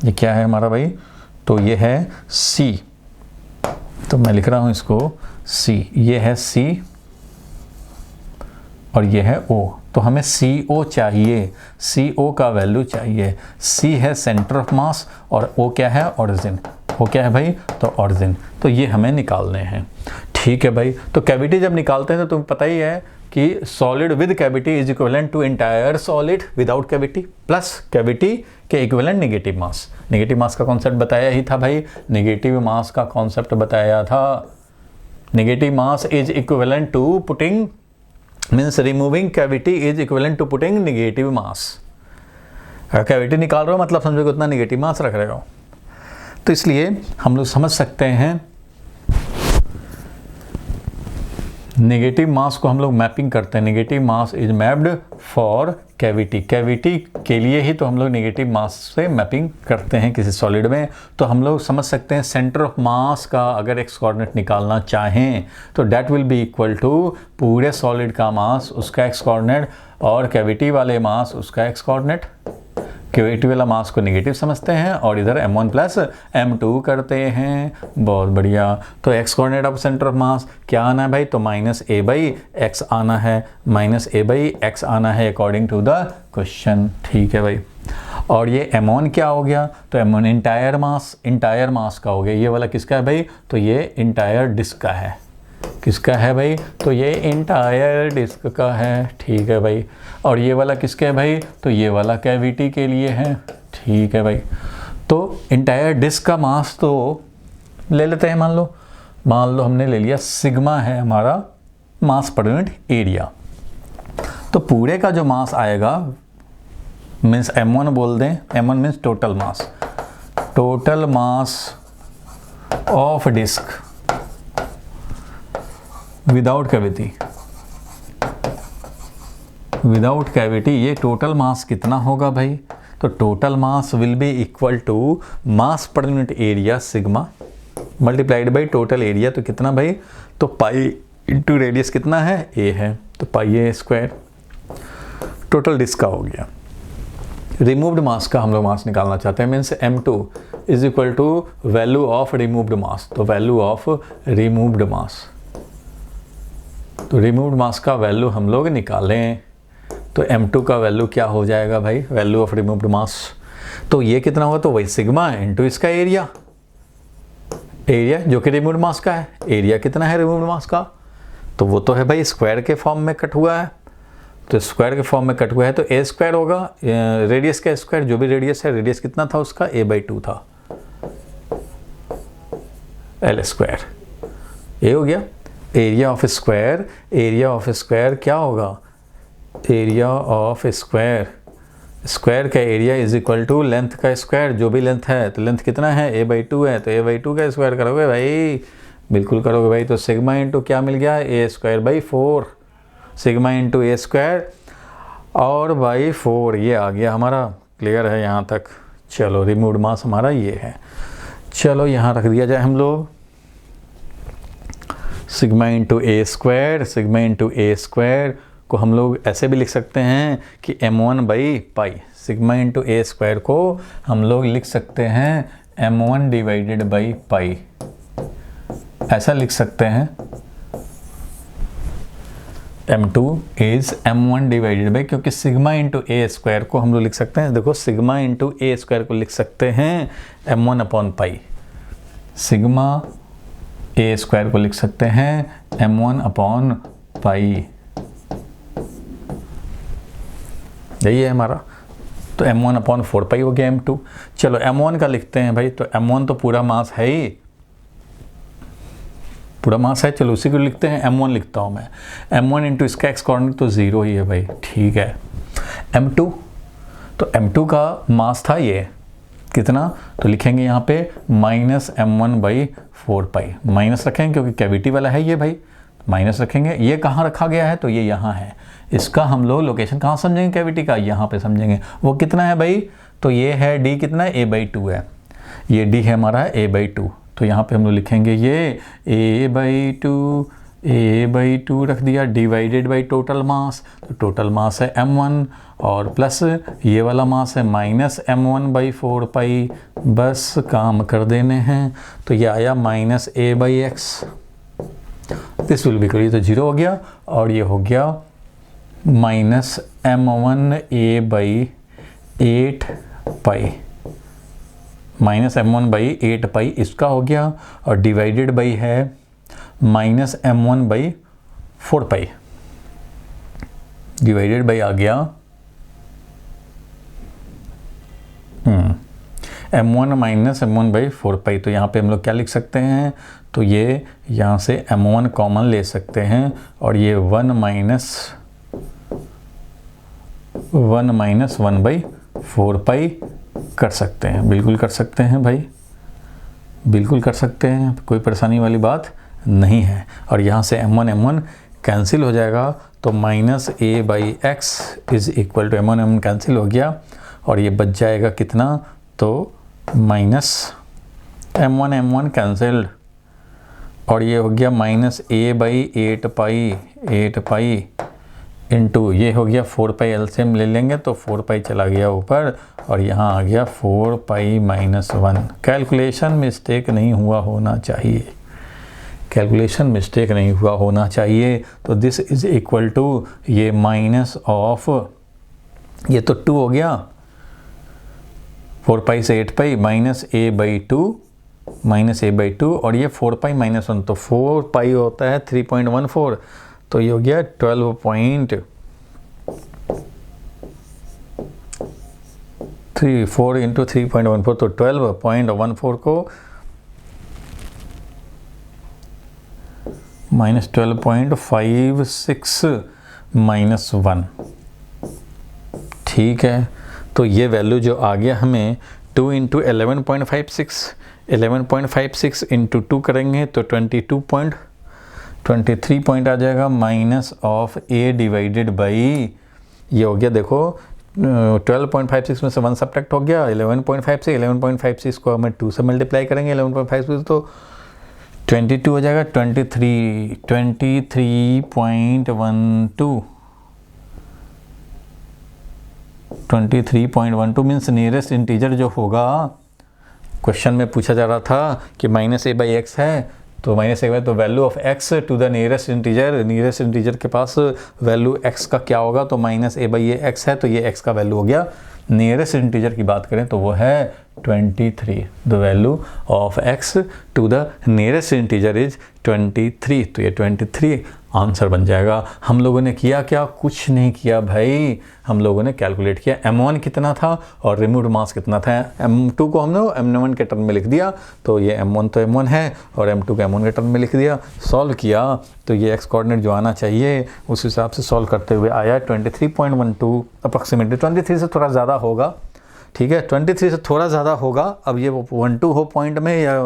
Speaker 1: ये क्या है हमारा भाई, तो ये है c, तो मैं लिख रहा हूँ इसको c, ये है c और ये है O, तो हमें CO चाहिए, CO का वैल्यू चाहिए। C है सेंटर ऑफ मास और O क्या है, ऑरिजिन। वो क्या है भाई, तो ऑरिजिन, तो ये हमें निकालने हैं, ठीक है भाई। तो कैविटी जब निकालते हैं तो तुम्हें पता ही है कि solid with cavity is equivalent to entire solid without cavity plus cavity के equivalent negative mass. Negative mass का कॉन्सेप्ट बताया ही था भाई, नेगेटिव मास का कॉन्सेप्ट बताया था। Negative mass is equivalent to putting, means removing cavity is equivalent to putting negative mass. अगर कैविटी निकाल रहे हो मतलब समझो कि उतना नेगेटिव मास रख रहे हो, तो इसलिए हम लोग समझ सकते हैं, नेगेटिव मास को हम लोग मैपिंग करते हैं, negative mass is mapped for cavity, cavity के लिए ही तो हम लोग नेगेटिव मास से मैपिंग करते हैं किसी सॉलिड में। तो हम लोग समझ सकते हैं सेंटर ऑफ मास का अगर एक्स कोऑर्डिनेट निकालना चाहें तो that will be equal to पूरे सॉलिड का मास उसका एक्स कोऑर्डिनेट और कैविटी वाले मास उसका एक्स कोऑर्डिनेट। कैविटी वाला मास को नेगेटिव समझते हैं और इधर m1 प्लस m2 करते हैं। बहुत बढ़िया। तो X coordinate of centre of mass क्या आना है भाई, तो -a/x आना है, -a/x आना है अकॉर्डिंग टू द क्वेश्चन। ठीक है भाई। और ये m1 क्या हो गया, तो m1 इंटायर मास का हो गया। ये वाला किसका है भाई, तो ये इंटायर डिस्क का है। किसका है भाई, तो ये इंटायर डिस्क का है। ठीक है भाई। और ये वाला किसका है भाई, तो ये वाला कैविटी के लिए है। ठीक है भाई। तो इंटायर डिस्क का मास तो ले लेते हैं, मान लो हमने ले लिया सिग्मा है हमारा मास पर यूनिट एरिया। तो पूरे का जो मास आएगा मीन्स m1 बोल दें, m1 means total mass of disc without cavity, ये टोटल मास कितना होगा भाई, तो total mass will be equal to mass पर unit area sigma multiplied by total area. तो कितना भाई, तो पाई इंटू रेडियस कितना है, a है, तो पाई a स्क्वायर टोटल डिस्क का हो गया। रिमूव्ड मास का हम लोग मास निकालना चाहते हैं, means m2 is equal to value of removed mass. तो वैल्यू ऑफ रिमूव्ड मास, तो रिमूव्ड मास का वैल्यू हम लोग निकालें तो m2 का वैल्यू क्या हो जाएगा भाई, वैल्यू ऑफ रिमूव्ड मास। तो ये कितना होगा, तो वही सिग्मा इंटू इसका एरिया जो कि रिमूव्ड मास का है। एरिया कितना है रिमूव्ड मास का, तो वो तो है भाई स्क्वायर के फॉर्म में कट हुआ है। तो स्क्वायर के फॉर्म में कट हुआ है तो a स्क्वायर होगा, रेडियस का स्क्वायर, जो भी रेडियस है, रेडियस कितना था उसका a/2 था, l स्क्वायर। ये हो गया एरिया ऑफ स्क्वायर क्या होगा, एरिया ऑफ स्क्वायर का area is equal to length का स्क्वायर, जो भी लेंथ है, तो लेंथ कितना है a/2 है, तो a/2 का स्क्वायर करोगे भाई, बिल्कुल करोगे भाई। तो सिग्मा इंटू क्या मिल गया, a²/4, सिग्मा इंटू a² और बाई 4, ये आ गया हमारा। क्लियर है यहाँ तक। चलो रिमूव्ड मास हमारा ये है। चलो यहाँ रख दिया जाए हम लोग सिग्मा इंटू a² को हम लोग ऐसे भी लिख सकते हैं कि m1/पाई, सिग्मा इंटू a² को हम लोग लिख सकते हैं m1/पाई, ऐसा लिख सकते हैं। m2 इज m1/, क्योंकि सिग्मा इंटू a² को हम लोग लिख सकते हैं, देखो सिग्मा इंटू a² को लिख सकते हैं m1/पाई, सिग्मा a² को लिख सकते हैं m1/पाई, यही है हमारा। तो m1/4 हो गया m2। चलो m1 का लिखते हैं भाई, तो m1 तो पूरा मास है ही, पूरा मास है, चलो उसी को लिखते हैं। m1 लिखता हूँ मैं, m1 इंटू इसका एक्स कोऑर्डिनेट तो 0 ही है भाई। ठीक है। m2, तो m2 का मास था ये कितना, तो लिखेंगे यहाँ पे -m1/4 माइनस रखेंगे क्योंकि कैविटी वाला है ये भाई, माइनस रखेंगे। ये कहाँ रखा गया है, तो ये यहाँ है। इसका हम लोग लोकेशन कहाँ समझेंगे कैविटी का, यहाँ पे समझेंगे। वो कितना है भाई, तो ये है d कितना है, a/2 है, ये d है हमारा a/2। तो यहाँ पे हम लोग लिखेंगे ये a/2 रख दिया डिवाइडेड बाई टोटल मास, तो टोटल मास है m1 और प्लस ये वाला मास है -m1/4, बस काम कर देने हैं। तो ये आया -a/x, दिस विल बी करिए तो 0 हो गया, और ये हो गया -m1a/8 इसका हो गया, और डिवाइडेड बाई है -m1/4, डिवाइडेड बाई आ गया m1 -m1/4। तो यहाँ पे हम लोग क्या लिख सकते हैं, तो ये यहाँ से m1 कॉमन ले सकते हैं, और ये 1 -1/4 कर सकते हैं, बिल्कुल कर सकते हैं भाई, बिल्कुल कर सकते हैं, कोई परेशानी वाली बात नहीं है। और यहाँ से m1 कैंसिल हो जाएगा, तो minus a by x is equal to m1 cancel हो गया और ये बच जाएगा कितना, तो माइनस m1 कैंसिल्ड और ये हो गया minus a by 8 pi into ये हो गया 4 पाई एलसीएम ले लेंगे तो 4 पाई चला गया ऊपर और यहाँ आ गया 4 पाई माइनस 1। कैलकुलेशन मिस्टेक नहीं हुआ होना चाहिए, कैलकुलेशन मिस्टेक नहीं हुआ होना चाहिए। तो दिस इज इक्वल टू ये माइनस ऑफ ये तो 2 हो गया, 4 पाई से 8 पाई माइनस ए बाई 2 और ये 4 पाई माइनस 1, तो 4 पाई होता है 3.14, तो ये हो गया 4 इंटू 3.14, तो 12.14 को माइनस 12.56 माइनस 1, ठीक है। तो ये वैल्यू जो आ गया हमें 2 इंटू 11.56 इंटू 2 करेंगे तो 23 पॉइंट आ जाएगा minus of A divided by ये हो गया, देखो 12.56 में से 1 सब्ट्रैक्ट हो गया 11.56 को हमें 2 से मल्टीप्लाई करेंगे 11.56 तो 22 हो जाएगा, 23.12 मीन्स नियरेस्ट इंटीजर जो होगा, क्वेश्चन में पूछा जा रहा था कि माइनस ए बाई एक्स है, तो माइनस ए बाई तो value of x to the nearest integer के पास वैल्यू एक्स का क्या होगा, तो माइनस ए बाई ये एक्स है तो ये एक्स का वैल्यू हो गया। नियरेस्ट इंटीजर की बात करें तो वो है 23, the value of x to the nearest integer is 23, तो ये 23 आंसर बन जाएगा। हम लोगों ने किया क्या, कुछ नहीं किया भाई, हम लोगों ने कैलकुलेट किया m1 कितना था और रिमूव्ड मास कितना था। m2 को हमने m1 के टर्म में लिख दिया, तो ये m1 तो m1 है और m2 को m1 के टर्म में लिख दिया, सॉल्व किया तो ये एक्स कोऑर्डिनेट जो आना चाहिए उस हिसाब से सॉल्व करते हुए आया 23.12 अप्रॉक्सीमेटली। 23 से थोड़ा ज़्यादा होगा, ठीक है, 23 से थोड़ा ज़्यादा होगा, अब ये 12 हो पॉइंट में या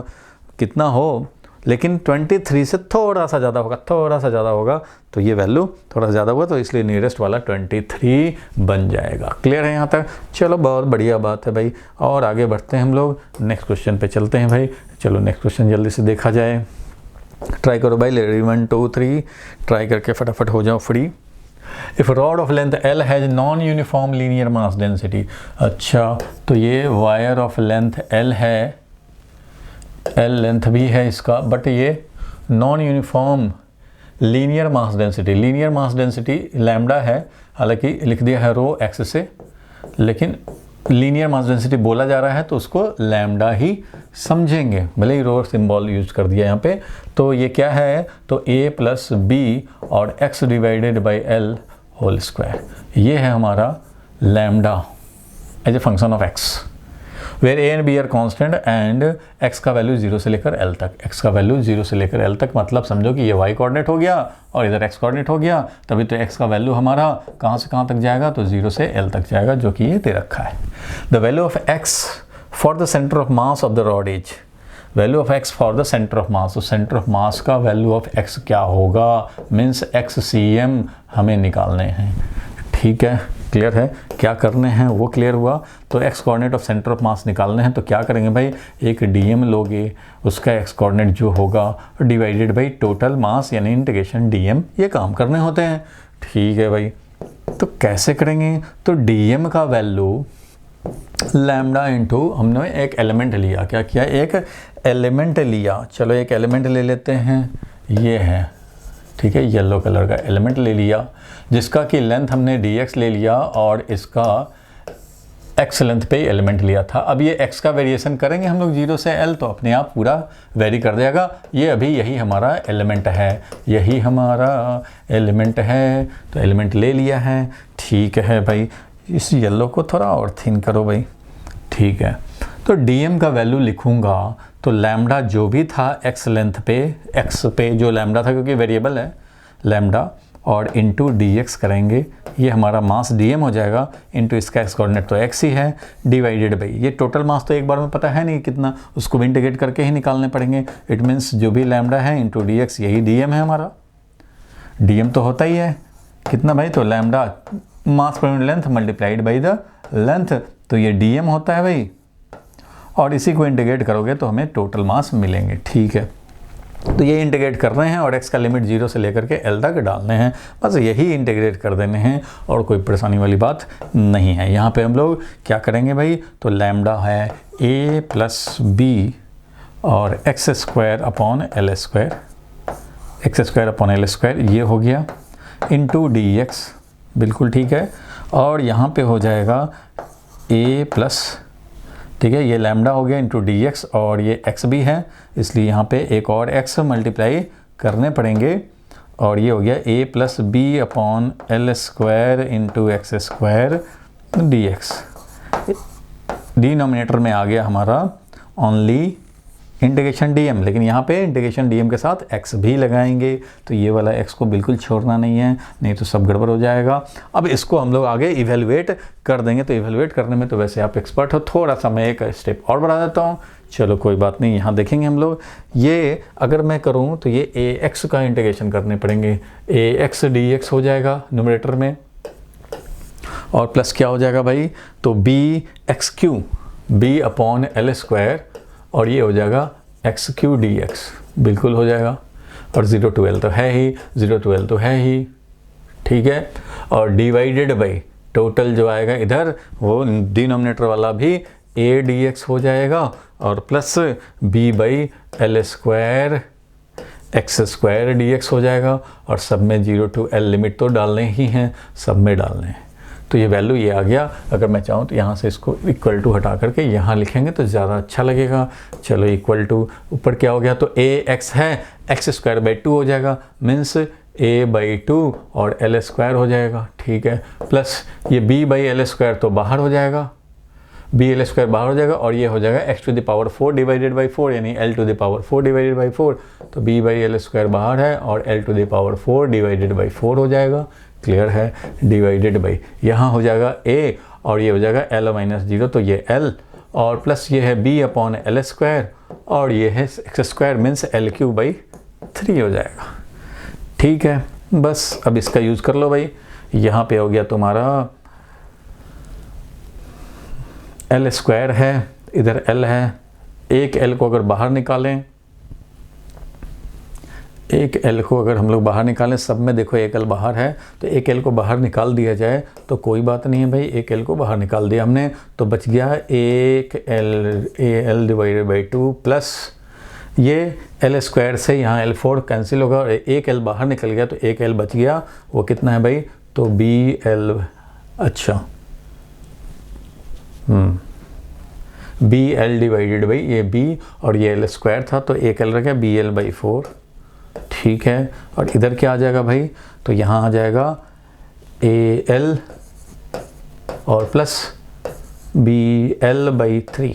Speaker 1: कितना हो, लेकिन 23 से थोड़ा सा ज़्यादा होगा, तो ये वैल्यू थोड़ा ज़्यादा हुआ तो इसलिए नियरेस्ट वाला 23 बन जाएगा। क्लियर है यहाँ तक? चलो बहुत बढ़िया बात है भाई, और आगे बढ़ते हैं हम लोग, नेक्स्ट क्वेश्चन पे चलते हैं भाई। चलो नेक्स्ट क्वेश्चन जल्दी से देखा जाए, ट्राई करो भाई, 1 2 3 ट्राई करके फटाफट हो जाओ free. If rod of length L has non uniform linear mass density, अच्छा तो ये वायर ऑफ लेंथ L है, L लेंथ भी है इसका, बट ये non uniform linear mass density lambda है, हालांकि लिख दिया है रो एक्स से, लेकिन लीनियर मास डेंसिटी बोला जा रहा है तो उसको लैम्डा ही समझेंगे, भले ही रो सिंबल यूज कर दिया यहाँ पे। तो ये क्या है, तो a प्लस बी और x divided by l whole square, ये है हमारा lambda as a function of x, where a and b are constant and x का वैल्यू 0 से लेकर l तक, x का वैल्यू 0 से लेकर l तक, मतलब समझो कि ये y कोऑर्डिनेट हो गया और इधर x कोऑर्डिनेट हो गया, तभी तो x का वैल्यू हमारा कहाँ से कहाँ तक जाएगा, तो 0 से l तक जाएगा, जो कि ये दे रखा है। The value of x for the centre of mass of the rod is, value of x for the centre of मास, तो सेंटर ऑफ मास का वैल्यू ऑफ x क्या होगा, मीन्स XCM हमें निकालने हैं, ठीक है। क्लियर है, क्या करने हैं वो क्लियर हुआ। तो x coordinate of centre of मास निकालने हैं, तो क्या करेंगे भाई, एक dm लोगे, उसका x कोऑर्डिनेट जो होगा डिवाइडेड बाई टोटल मास यानी इंटीग्रेशन dm, ये काम करने होते हैं, ठीक है भाई। तो कैसे करेंगे, तो dm का वैल्यू लैम्डा इंटू, हमने एक एलिमेंट लिया, क्या किया, एक एलिमेंट लिया, चलो एक एलिमेंट ले लेते हैं, ये है, ठीक है, येलो कलर का एलिमेंट ले लिया, जिसका कि लेंथ हमने dx ले लिया और इसका x लेंथ पे एलिमेंट लिया था। अब ये x का वेरिएशन करेंगे हम लोग 0 से l, तो अपने आप पूरा वेरी कर देगा। ये अभी यही हमारा एलिमेंट है, तो एलिमेंट ले लिया है, ठीक है भाई। इस येलो को थोड़ा और थिन करो भाई, ठीक है। तो dm का वैल्यू लिखूंगा तो लैम्डा जो भी था x लेंथ पे, x पे जो लैम्डा था क्योंकि वेरिएबल है लैम्डा, और इंटू dx करेंगे, ये हमारा मास dm हो जाएगा, इंटू इसका x कोऑर्डिनेट तो x ही है, डिवाइडेड बाई ये टोटल मास तो एक बार में पता है नहीं कितना, उसको भी इंटीग्रेट करके ही निकालने पड़ेंगे। इट मीन्स जो भी लैम्डा है इंटू dx, यही dm है हमारा, डीएम तो होता ही है कितना भाई, तो लैम्डा मास पर unit length multiplied by the length, तो ये डीएम होता है भाई, और इसी को इंटीग्रेट करोगे तो हमें टोटल मास मिलेंगे। ठीक है, तो ये इंटीग्रेट कर रहे हैं और x का लिमिट 0 से लेकर के l तक डालने हैं, बस यही इंटीग्रेट कर देने हैं और कोई परेशानी वाली बात नहीं है। यहाँ पे हम लोग क्या करेंगे भाई, तो लैम्डा है a प्लस बी और x square upon l square, x square upon l square ये हो गया इंटू डी एक्स, बिल्कुल ठीक है। और यहाँ पे हो जाएगा a प्लस, ठीक है, ये लैम्डा हो गया इंटू डी एक्स और ये x भी है, इसलिए यहाँ पे एक और x मल्टीप्लाई करने पड़ेंगे और ये हो गया a plus b upon l square into x square d x. Denominator में आ गया हमारा ओनली इंटीग्रेशन डीएम, लेकिन यहाँ पे इंटीग्रेशन डीएम के साथ x भी लगाएंगे, तो ये वाला x को बिल्कुल छोड़ना नहीं है, नहीं तो सब गड़बड़ हो जाएगा। अब इसको हम लोग आगे इवेलुएट कर देंगे, तो इवेलुएट करने में तो वैसे आप एक्सपर्ट हो, थोड़ा सा मैं एक स्टेप और बढ़ा देता हूँ। चलो कोई बात नहीं, यहाँ देखेंगे हम लोग, ये अगर मैं करूँ तो ये ax का इंटीग्रेशन करने पड़ेंगे, ax dx हो जाएगा न्यूमरेटर में, और प्लस क्या हो जाएगा भाई, तो b x q b upon l square और ये हो जाएगा एक्स क्यू डी एक्स, बिल्कुल हो जाएगा। और 0 to l तो है ही, 0 to l तो है ही, ठीक है। और डिवाइडेड बाई टोटल जो आएगा इधर वो डिनोमिनेटर वाला भी a dx हो जाएगा और plus b by l square x square d x हो जाएगा। और सब में 0 to l लिमिट तो डालने ही हैं, सब में डालने हैं, तो ये वैल्यू ये आ गया। अगर मैं चाहूँ तो यहाँ से इसको इक्वल टू हटा करके यहाँ लिखेंगे तो ज़्यादा अच्छा लगेगा। चलो इक्वल टू ऊपर क्या हो गया, तो ए एक्स है, एक्स स्क्वायर बाई 2 हो जाएगा, मीन्स a बाई 2 और एल स्क्वायर हो जाएगा, ठीक है। प्लस ये b बाई एल स्क्वायर तो बाहर हो जाएगा, बी एल स्क्वायर बाहर हो जाएगा और ये हो जाएगा x to the power 4 divided by 4, यानी l to the power 4 divided by 4, तो b बाई एल स्क्वायर बाहर है और l to the power 4 divided by 4 हो जाएगा, क्लियर है। डिवाइडेड बाई यहाँ हो जाएगा a और ये हो जाएगा l माइनस 0, तो ये l और प्लस ये है b अपॉन एल स्क्वायर और ये है x square means L Q by 3 हो जाएगा, ठीक है। बस अब इसका यूज़ कर लो भाई, यहाँ पे हो गया तुम्हारा एल स्क्वायर है, इधर l है, एक l को अगर बाहर निकालें, एक l को अगर हम लोग बाहर निकालें, सब में देखो एक l बाहर है, तो एक l को बाहर निकाल दिया जाए तो कोई बात नहीं है भाई, एक l को बाहर निकाल दिया हमने तो बच गया एक l डिवाइडेड बाई 2 प्लस ये एल स्क्वायर से यहाँ L4 कैंसिल होगा और एक l बाहर निकल गया तो एक l बच गया, वो कितना है भाई, तो बी एल, अच्छा बी एल डिवाइडेड बाई ये b और ये एल स्क्वायर था तो एक l रह गया बी एल बाई 4, ठीक है। और इधर क्या आ जाएगा भाई, तो यहाँ आ जाएगा ए एल और प्लस बी एल बाई 3,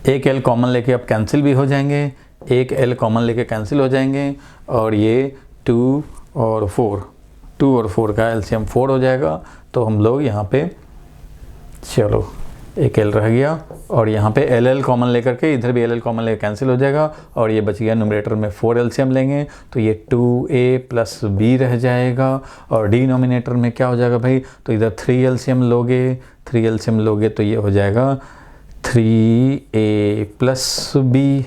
Speaker 1: एक l कॉमन लेके अब कैंसिल भी हो जाएंगे, एक l कॉमन लेके कैंसिल हो जाएंगे और ये 2 और 4 का एलसीएम 4 हो जाएगा। तो हम लोग यहाँ पे चलो एक l रह गया और यहाँ पे एल कॉमन लेकर के इधर भी एल कॉमन लेकर कैंसिल हो जाएगा और ये बच गया न्यूमरेटर में 4 एलसीएम लेंगे तो ये 2a प्लस b रह जाएगा और डिनोमिनेटर में क्या हो जाएगा भाई, तो इधर 3 एलसीएम लोगे तो ये हो जाएगा 3a प्लस b,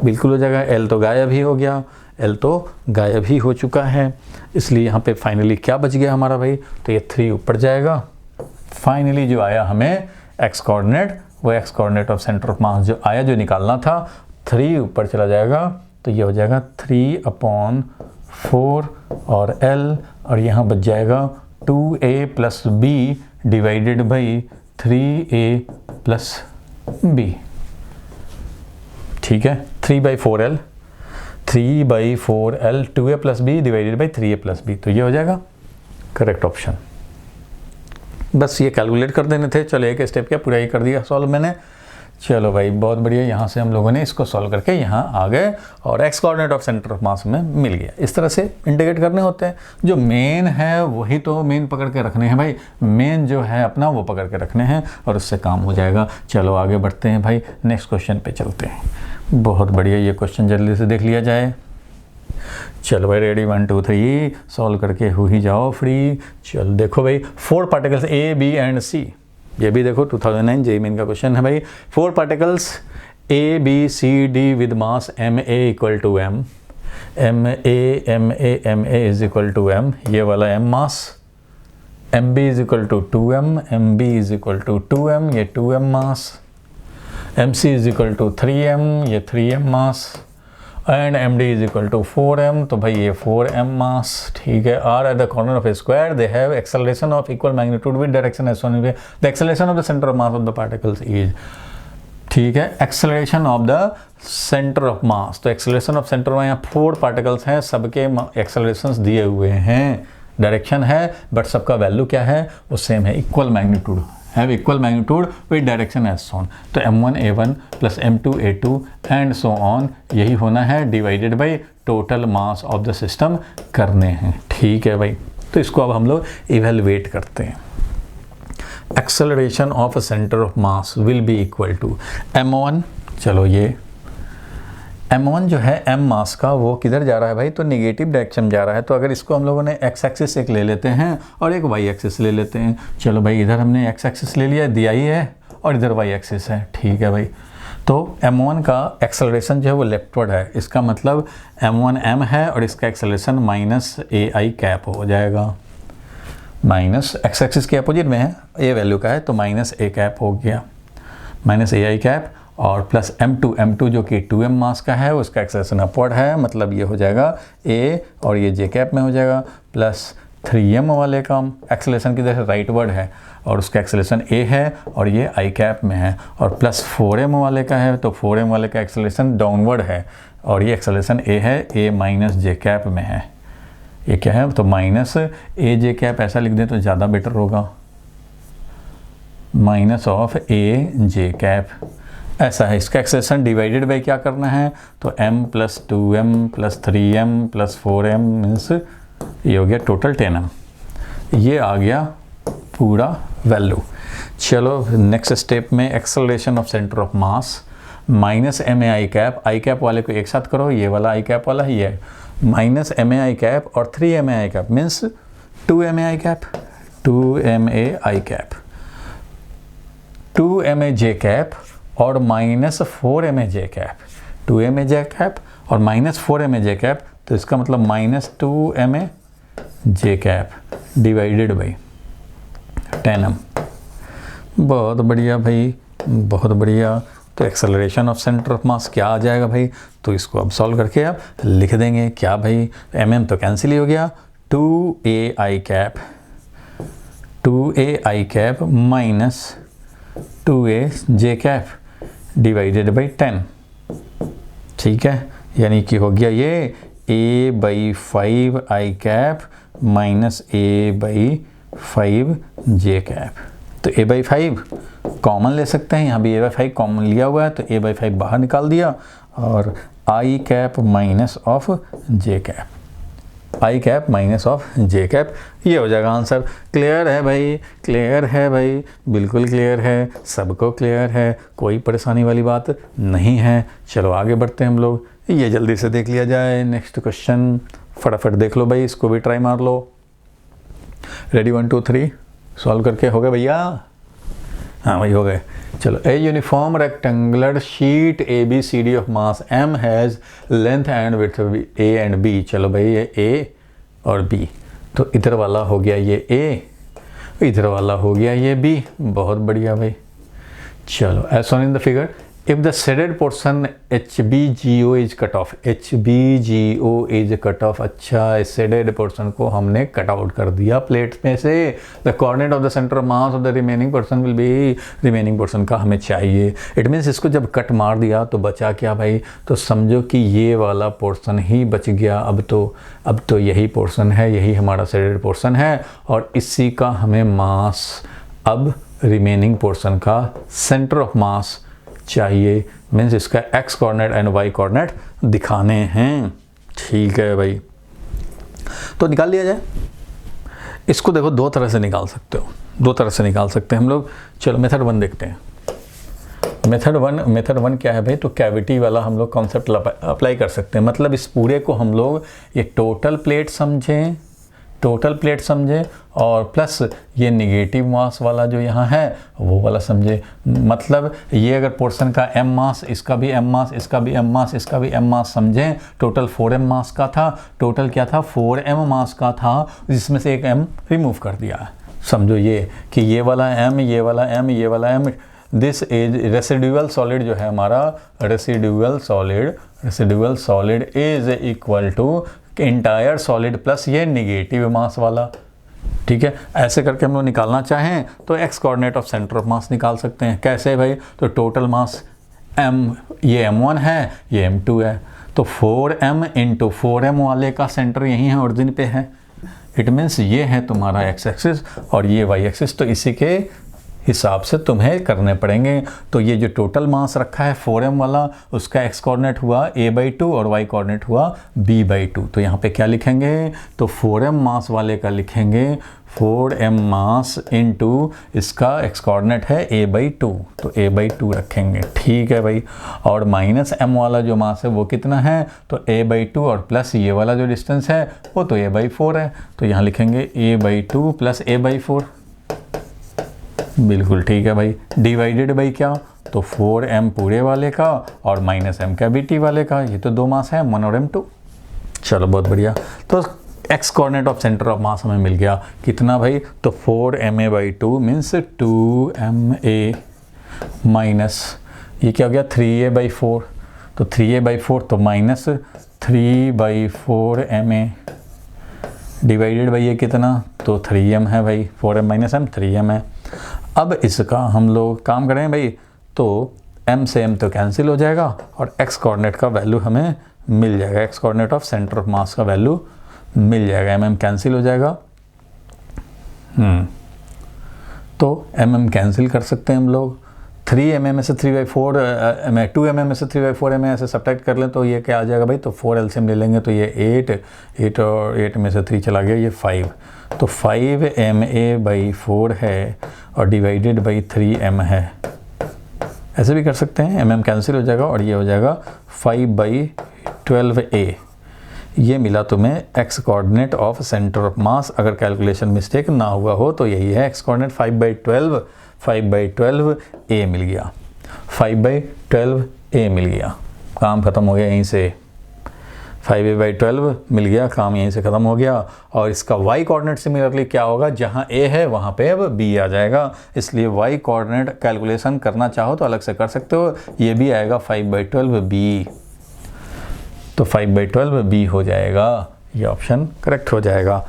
Speaker 1: बिल्कुल हो जाएगा। l तो गायब ही हो गया, l तो गायब ही हो चुका है, इसलिए यहाँ पे फाइनली क्या बच गया हमारा भाई, तो ये 3 ऊपर जाएगा। फाइनली जो आया हमें x कोऑर्डिनेट, वो x coordinate of centre of मास जो आया, जो निकालना था, 3 ऊपर चला जाएगा तो ये हो जाएगा 3/4 और l और यहाँ बच जाएगा 2a plus b divided by 3a plus b, ठीक है। 3/4l 2a plus b divided by 3a plus b, तो ये हो जाएगा करेक्ट ऑप्शन। बस ये कैलकुलेट कर देने थे, चलो एक स्टेप क्या पूरा ही कर दिया सॉल्व मैंने। चलो भाई बहुत बढ़िया, यहाँ से हम लोगों ने इसको सॉल्व करके यहाँ आ गए और x coordinate of centre of मास में मिल गया। इस तरह से इंटीग्रेट करने होते हैं, जो मेन है वही तो मेन पकड़ के रखने हैं भाई, मेन जो है अपना वो पकड़ के रखने हैं और उससे काम हो जाएगा। चलो आगे बढ़ते हैं भाई, नेक्स्ट क्वेश्चन पे चलते हैं। बहुत बढ़िया, ये क्वेश्चन जल्दी से देख लिया जाए। चलो भाई रेडी, 1 2 3 सॉल्व करके हो ही जाओ फ्री। चलो देखो भाई, 4 पार्टिकल्स ए बी एंड सी, ये भी देखो 2009 जेईई मेन का क्वेश्चन है भाई। 4 particles A B C D with mass m a equal to m, m a is equal to m, ये वाला m mass, m b is equal to 2m, m b is equal to 2m, ये 2m mass, m c is equal to 3m, ये 3m mass, and m d is equal to 4m, तो भाई ये 4m मास। ठीक है, are at the corner of A square, they have acceleration of equal magnitude with direction S one, the acceleration of the centre of mass of the particles is, ठीक है, acceleration of the centre of मास, तो एक्सेलरेशन ऑफ सेंटर में यहाँ 4 पार्टिकल्स हैं, सबके एक्सेलरेशंस दिए हुए हैं, डायरेक्शन है, बट सबका वैल्यू क्या है, वो सेम है, equal magnitude, have equal magnitude with direction S on, तो m1 a1 plus m2 a2 and so on, यही होना है, divided by total mass of the system करने हैं। ठीक है भाई, तो इसको अब हम लोग इवेलुएट करते हैं। Acceleration of a centre of mass will be equal to m1, चलो ये m1 जो है m मास का, वो किधर जा रहा है भाई, तो नेगेटिव डायरेक्शन में जा रहा है, तो अगर इसको हम लोगों ने x एक्सिस एक ले लेते हैं और एक y एक्सिस ले लेते हैं। चलो भाई, इधर हमने x एक्सिस ले लिया, दिया ही है, और इधर y एक्सिस है। ठीक है भाई, तो m1 का एक्सेलरेशन जो है वो लेफ्टवर्ड है, इसका मतलब m1 m है और इसका एक्सेलरेशन माइनस ai कैप हो जाएगा, माइनस x एक्सिस के अपोजिट में है, a वैल्यू का है, तो माइनस a कैप हो गया, माइनस ai कैप, और प्लस m2 जो कि 2m मास का है, उसका एक्सेलरेशन अपवर्ड है, मतलब ये हो जाएगा a और ये j कैप में हो जाएगा, प्लस 3m वाले का एक्सेलरेशन की तरह राइट वर्ड है और उसका एक्सेलरेशन a है और ये i कैप में है, और प्लस 4m वाले का है, तो 4m वाले का एक्सेलरेशन डाउनवर्ड है और ये एक्सेलरेशन a है, a माइनस j कैप में है, ये क्या है, तो माइनस a j कैप ऐसा लिख दें तो ज़्यादा बेटर होगा, minus of a j cap, ऐसा है। इसका एक्सेलरेशन डिवाइडेड बाई क्या करना है, तो m plus 2m plus 3m plus 4m means ये हो गया टोटल 10m, ये आ गया पूरा वैल्यू। चलो नेक्स्ट स्टेप में acceleration of centre of mass minus m a i cap, I cap वाले को एक साथ करो, ये वाला आई कैप वाला ही है, minus m a i cap और 3m a i cap means 2m a i cap, 2m a i cap, 2m a j cap और minus 4m a j cap, 2m a j cap और minus 4m a j cap, तो इसका मतलब minus 2m a j cap divided by 10m। बहुत बढ़िया भाई, बहुत बढ़िया। तो acceleration of centre of mass क्या आ जाएगा भाई, तो इसको अब सॉल्व करके आप लिख देंगे क्या भाई, mm तो कैंसिल ही हो गया, 2ai cap, 2ai cap minus 2a J cap divided by 10। ठीक है, यानी कि हो गया ये a by 5 I cap minus a by 5 J cap, तो a बाई 5 कॉमन ले सकते हैं, यहाँ भी a बाई 5 कॉमन लिया हुआ है, तो a बाई 5 बाहर निकाल दिया और I cap minus of J cap, I cap minus of J cap, ये हो जाएगा आंसर। क्लियर है भाई, क्लियर है भाई, बिल्कुल क्लियर है, सबको क्लियर है, कोई परेशानी वाली बात नहीं है। चलो आगे बढ़ते हैं हम लोग, ये जल्दी से देख लिया जाए। नेक्स्ट क्वेश्चन फटाफट देख लो भाई, इसको भी ट्राई मार लो। रेडी 1 2 3 सॉल्व करके हो गए भैया, हाँ भाई हो गए। चलो, a uniform rectangular sheet A B C D of mass m has length and width a and b। चलो भाई ये a और b, तो इधर वाला हो गया ये a, इधर वाला हो गया ये b। बहुत बढ़िया भाई। चलो as shown in the figure, if the shaded portion HBGO is cut off, HBGO is cut off. अच्छा, इस शेडेड पोर्शन को हमने कट आउट कर दिया प्लेट में से। The coordinate of the centre of mass of the remaining portion will be, remaining portion का हमें चाहिए। इट मीन्स इसको जब कट मार दिया तो बचा क्या भाई, तो समझो कि ये वाला पोर्शन ही बच गया। अब तो यही पोर्शन है, यही हमारा शेडेड पोर्शन है और इसी का हमें मास, अब रिमेनिंग पोर्शन का सेंटर ऑफ मास चाहिए, मीन्स इसका x coordinate and y coordinate दिखाने हैं। ठीक है भाई, तो निकाल लिया जाए। इसको देखो दो तरह से निकाल सकते हो, दो तरह से निकाल सकते हैं हम लोग। चलो मेथड 1 देखते हैं। मेथड वन क्या है भाई, तो कैविटी वाला हम लोग कॉन्सेप्ट अप्लाई कर सकते हैं। मतलब इस पूरे को हम लोग ये टोटल प्लेट समझें और प्लस ये निगेटिव मास वाला जो यहाँ है वो वाला समझे। मतलब ये अगर पोर्शन का m मास, इसका भी m मास, इसका भी m मास, इसका भी m मास समझें। टोटल 4m मास का था, टोटल क्या था 4m मास का था, जिसमें से एक m रिमूव कर दिया। समझो ये कि ये वाला m, ये वाला m, ये वाला m, this is residual solid जो है हमारा, residual solid is equal to entire solid plus ये निगेटिव मास वाला। ठीक है, ऐसे करके हम लोग निकालना चाहें तो X coordinate of centre of मास निकाल सकते हैं। कैसे भाई, तो टोटल मास m, ये m1 है, ये m2 है, तो 4m इंटू 4m वाले का सेंटर यही है, ओरिजिन पे है। इट मीन्स ये है तुम्हारा एक्स एक्सिस और ये वाई एक्सिस, तो इसी के हिसाब से तुम्हें करने पड़ेंगे। तो ये जो टोटल मास रखा है 4m वाला, उसका x कोऑर्डिनेट हुआ a/2 और y कोऑर्डिनेट हुआ b/2। तो यहाँ पे क्या लिखेंगे, तो 4m मास वाले का लिखेंगे 4m मास इंटू इसका x कोऑर्डिनेट है a/2, तो a/2 रखेंगे। ठीक है भाई, और माइनस m वाला जो मास है वो कितना है, तो a/2 और प्लस ये वाला जो डिस्टेंस है वो तो a/4 है, तो यहाँ लिखेंगे a/2 प्लस a/4। बिल्कुल ठीक है भाई, डिवाइडेड बाई क्या, तो 4m पूरे वाले का और माइनस m कैविटी वाले का, ये तो दो मास है m1 और m2। चलो बहुत बढ़िया, तो X coordinate of centre of मास हमें मिल गया कितना भाई, तो 4ma/2 मीन्स 2ma माइनस ये क्या हो गया 3a/4, तो 3a/4 तो माइनस 3/4ma डिवाइडेड बाई ये कितना, तो 3m है भाई, 4m माइनस m 3m है। अब इसका हम लोग काम करें भाई, तो m से m तो कैंसिल हो जाएगा और x कोऑर्डिनेट का वैल्यू हमें मिल जाएगा, x coordinate of centre of mass का वैल्यू मिल जाएगा, mm कैंसिल हो जाएगा। तो mm कैंसिल कर सकते हैं हम लोग, 3mm में से 3/4 2mm में से 3/4 ऐसे सब्ट्रैक्ट कर लें तो ये क्या आ जाएगा भाई, तो 4 एलसीएम ले लेंगे तो ये 8 और 8 में से 3 चला गया, ये 5, तो 5ma/4 है और डिवाइडेड बाई 3m है। ऐसे भी कर सकते हैं, mm कैंसिल हो जाएगा और ये हो जाएगा 5/12a। ये मिला तुम्हें x coordinate of centre of मास। अगर कैलकुलेशन मिस्टेक ना हुआ हो तो यही है x कोऑर्डिनेट, 5/12a मिल गया, 5/12a मिल गया, काम ख़त्म हो गया यहीं से, 5a/12 मिल गया, काम यहीं से ख़त्म हो गया। और इसका y कोऑर्डिनेट सिमिलरली क्या होगा, जहाँ a है वहाँ पे अब b आ जाएगा, इसलिए y कोऑर्डिनेट कैलकुलेशन करना चाहो तो अलग से कर सकते हो, ये भी आएगा 5/12b, तो 5/12b हो जाएगा, ये ऑप्शन करेक्ट हो जाएगा।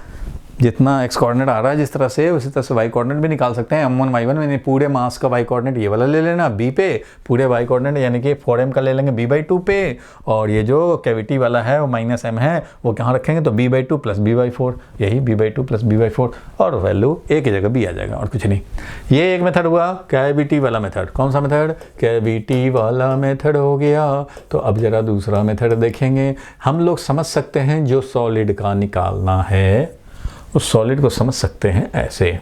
Speaker 1: जितना x कोऑर्डिनेट आ रहा है जिस तरह से, उसी तरह से y कोऑर्डिनेट भी निकाल सकते हैं। m1 y1 यानी पूरे मास का y कोऑर्डिनेट ये वाला ले लेना b पे, पूरे y कोऑर्डिनेट यानी कि 4m का ले लेंगे b/2 पे, और ये जो कैविटी वाला है वो माइनस m है वो कहाँ रखेंगे, तो b/2 प्लस b/4, यही b/2 प्लस b/4, और वैल्यू एक ही जगह b आ जाएगा और कुछ नहीं। ये एक मेथड हुआ कैविटी वाला मेथड। कौन सा मेथड, कैविटी वाला मेथड हो गया। तो अब जरा दूसरा मेथड देखेंगे। हम लोग समझ सकते हैं जो सॉलिड का निकालना है उस सॉलिड को समझ सकते हैं ऐसे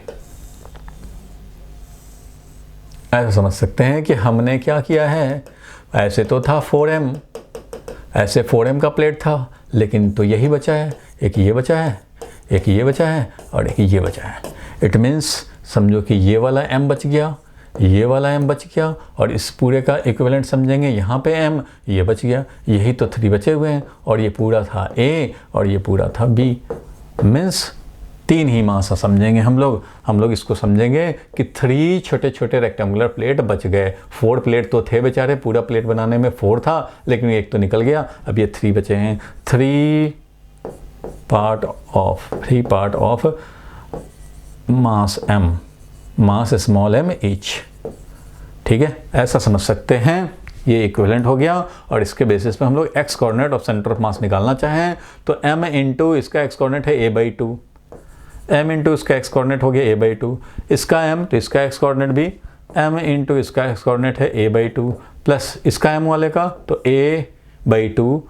Speaker 1: समझ सकते हैं कि हमने क्या किया है, ऐसे तो था 4m, ऐसे 4m का प्लेट था, लेकिन तो यही बचा है, एक ये बचा है, एक ये बचा है और एक ये बचा है। इट मीन्स समझो कि ये वाला m बच गया, ये वाला m बच गया, और इस पूरे का इक्विवेलेंट समझेंगे, यहाँ पे m ये बच गया, यही तो 3 बचे हुए हैं, और ये पूरा था a और ये पूरा था b। मीन्स 3 ही मास समझेंगे हम लोग इसको समझेंगे कि 3 छोटे छोटे रेक्टेंगुलर प्लेट बच गए। 4 प्लेट तो थे बेचारे, पूरा प्लेट बनाने में 4 था, लेकिन एक तो निकल गया, अब ये 3 बचे हैं। 3 part of mass m, mass small m each. ठीक है, ऐसा समझ सकते हैं, ये इक्विवेलेंट हो गया। और इसके बेसिस पे हम लोग x coordinate of centre of मास निकालना चाहें तो m इंटू इसका x कोऑर्डिनेट है a/2, m इंटू इसका x कोऑर्डिनेट हो गया a/2, इसका m तो इसका x कोऑर्डिनेट भी m इंटू इसका x कोऑर्डिनेट है a/2, प्लस इसका m वाले का तो a/2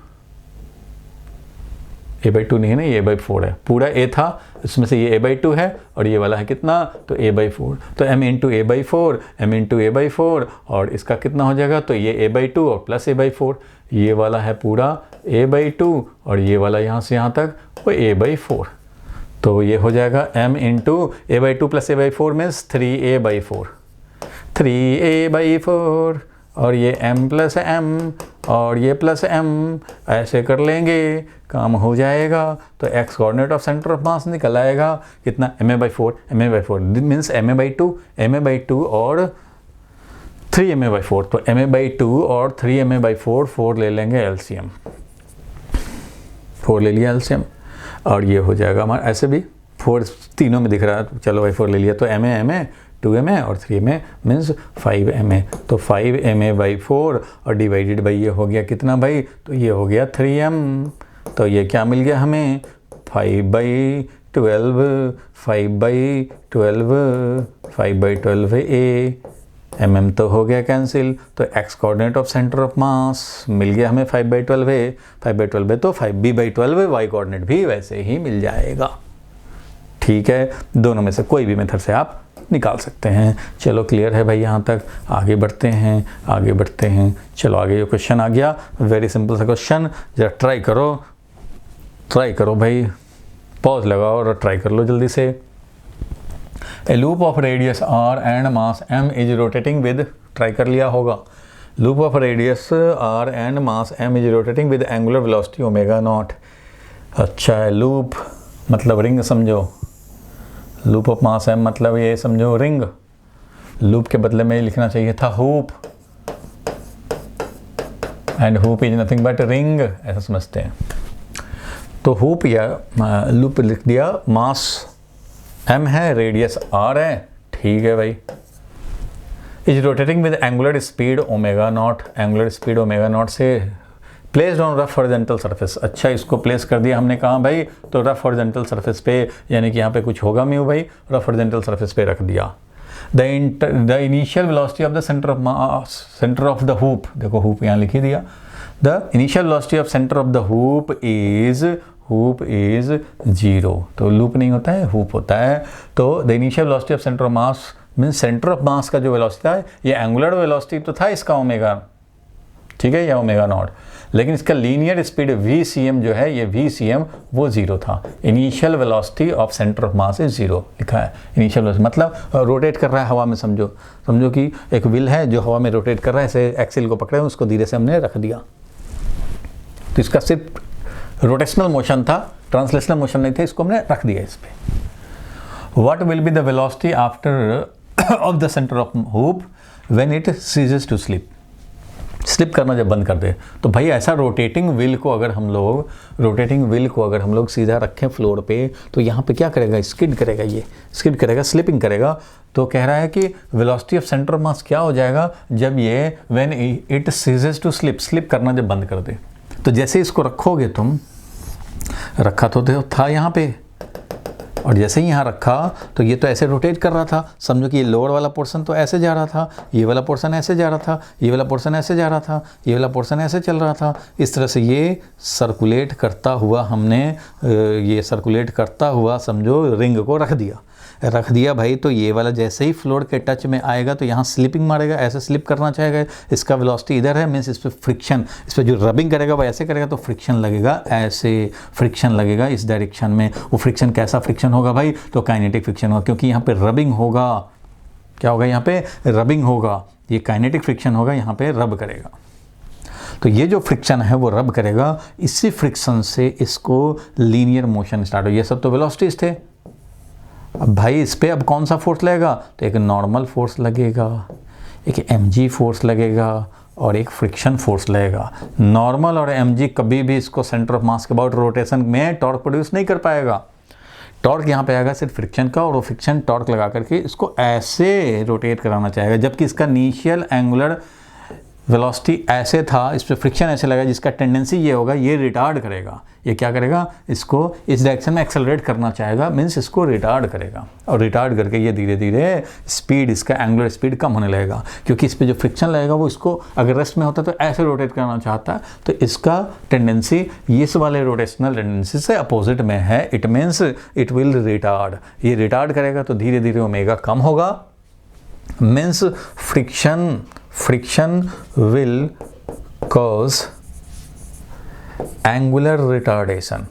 Speaker 1: a/2 नहीं है ना, ये a/4 है, पूरा a था, इसमें से ये a/2 है और ये वाला है कितना, तो a/4, तो m into a/4, m into a/4 और इसका कितना हो जाएगा, तो ये a/2 और प्लस a/4, ये वाला है पूरा a/2 और ये वाला यहाँ से यहाँ तक वो a/4, तो ये हो जाएगा m into a/2 plus a/4 means 3a/4, 3a/4 और ये m प्लस m और ये प्लस m, ऐसे कर लेंगे काम हो जाएगा। तो x coordinate of centre of मास निकल आएगा कितना, ma/4, ma/4 मीन्स ma/2 और 3ma/4, तो ma/2 और 3ma/4, 4 ले लेंगे एलसीएम, 4 ले लिया एलसीएम और ये हो जाएगा हमारा, ऐसे भी 4 तीनों में दिख रहा है, चलो भाई 4 ले लिया, तो ma 2ma और 3ma मीन्स 5ma, तो 5ma/4 और डिवाइडेड बाई ये हो गया कितना भाई, तो ये हो गया 3m, तो ये क्या मिल गया हमें 5/12, 5/12 a, mm तो हो गया कैंसिल, तो x coordinate of centre of mass मिल गया हमें 5/12 5/12 तो 5b/12 y कोऑर्डिनेट भी वैसे ही मिल जाएगा। ठीक है, दोनों में से कोई भी मेथड से आप निकाल सकते हैं। चलो क्लियर है भाई, यहाँ तक आगे बढ़ते हैं, आगे बढ़ते हैं। चलो आगे जो क्वेश्चन आ गया, वेरी सिंपल सा क्वेश्चन, जरा ट्राई करो भाई, पॉज लगाओ और ट्राई कर लो जल्दी से। A loop of radius r and mass m is rotating with, try कर लिया होगा, loop of radius r and mass m is rotating with angular velocity ω0। अच्छा है, लूप मतलब रिंग समझो, लूप ऑफ मास m मतलब ये समझो रिंग, लूप के बदले में लिखना चाहिए था hoop, and hoop is nothing but ring, ऐसा समझते हैं। तो हुप या लूप लिख दिया, मास m है, रेडियस r है, ठीक है भाई, is rotating with angular speed ω0, angular speed ω0 से placed on rough horizontal surface. अच्छा, इसको प्लेस कर दिया हमने कहाँ भाई, तो रफ हॉरिजॉन्टल सरफेस पे, यानी कि यहाँ पे कुछ होगा म्यू भाई, रफ हॉरिजॉन्टल सरफेस पे रख दिया। The initial velocity of the centre of mass, centre of the hoop, देखो हुप यहाँ लिख ही दिया, the initial velocity of centre of the hoop is 0, तो लूप नहीं होता है, हुप होता है। तो the initial velocity of centre of mass means centre of mass का जो वेलोसिटी था, ये एंगुलर वेलोसिटी तो था इसका ओमेगा, ठीक है, या ω0, लेकिन इसका लीनियर स्पीड vcm जो है, ये vcm वो 0 था। Initial velocity of centre of mass is 0 लिखा है, इनिशियल वेलोसिटी मतलब रोटेट कर रहा है हवा में, समझो कि एक व्हील है जो हवा में रोटेट कर रहा है, ऐसे एक्सिल को पकड़े उसको धीरे से हमने रख दिया, तो इसका सिर्फ रोटेशनल मोशन था, ट्रांसलेशनल मोशन नहीं था, इसको हमने रख दिया इस पे। What will be the velocity after of the centre of hoop when it ceases to slip, slip करना जब बंद कर दे, तो भाई ऐसा रोटेटिंग व्हील को अगर हम लोग सीधा रखें फ्लोर पे, तो यहाँ पे क्या करेगा, स्किड करेगा, ये स्किड करेगा, स्लिपिंग करेगा। तो कह रहा है कि velocity of centre of mass क्या हो जाएगा जब ये when it ceases to slip करना जब बंद कर दे। तो जैसे इसको रखोगे तुम, रखा तो था यहाँ पे, और जैसे ही यहाँ रखा तो ये तो ऐसे रोटेट कर रहा था, समझो कि ये लोअर वाला पोर्शन तो ऐसे जा रहा था, ये वाला पोर्शन ऐसे जा रहा था, ये वाला पोर्शन ऐसे जा रहा था, ये वाला पोर्शन ऐसे चल रहा था। इस तरह से ये सर्कुलेट करता हुआ हमने समझो रिंग को रख दिया भाई। तो ये वाला जैसे ही फ्लोर के टच में आएगा तो यहाँ स्लिपिंग मारेगा, ऐसे स्लिप करना चाहेगा, इसका वेलोसिटी इधर है, मीन्स इस पर फ्रिक्शन, इस पर जो रबिंग करेगा वो ऐसे करेगा तो फ्रिक्शन लगेगा, ऐसे फ्रिक्शन लगेगा इस डायरेक्शन में। वो फ्रिक्शन कैसा फ्रिक्शन होगा भाई, तो काइनेटिक फ्रिक्शन होगा, क्योंकि यहाँ पे रबिंग होगा, क्या होगा यहाँ पे रबिंग होगा, ये काइनेटिक फ्रिक्शन होगा, यहाँ पे रब करेगा। तो ये जो फ्रिक्शन है वो रब करेगा, इसी फ्रिक्शन से इसको लीनियर मोशन स्टार्ट हो। ये सब तो वेलोसिटीज थे, अब भाई इस पे अब कौन सा फोर्स लगेगा, तो एक नॉर्मल फोर्स लगेगा, एक mg फोर्स लगेगा और एक फ्रिक्शन फोर्स लगेगा। नॉर्मल और mg कभी भी इसको सेंटर ऑफ मास के अबाउट रोटेशन में टॉर्क प्रोड्यूस नहीं कर पाएगा। टॉर्क यहाँ पे आएगा सिर्फ फ्रिक्शन का, और वो फ्रिक्शन टॉर्क लगा करके इसको ऐसे रोटेट कराना चाहेगा, जबकि इसका इनिशियल एंगुलर वेलोसिटी ऐसे था, इस पर फ्रिक्शन ऐसे लगा, जिसका टेंडेंसी ये होगा, ये रिटार्ड करेगा, ये क्या करेगा, इसको इस डायरेक्शन में एक्सेलरेट करना चाहेगा, मीन्स इसको रिटार्ड करेगा, और रिटार्ड करके ये धीरे धीरे स्पीड, इसका एंगुलर स्पीड कम होने लगेगा, क्योंकि इस पर जो फ्रिक्शन लगेगा वो इसको, अगर रेस्ट में होता तो ऐसे रोटेट करना चाहता है, तो इसका टेंडेंसी इस वाले रोटेशनल टेंडेंसी से अपोजिट में है, it means it will retard, ये रिटार्ड करेगा तो धीरे धीरे ओमेगा कम होगा, means friction will cause angular retardation,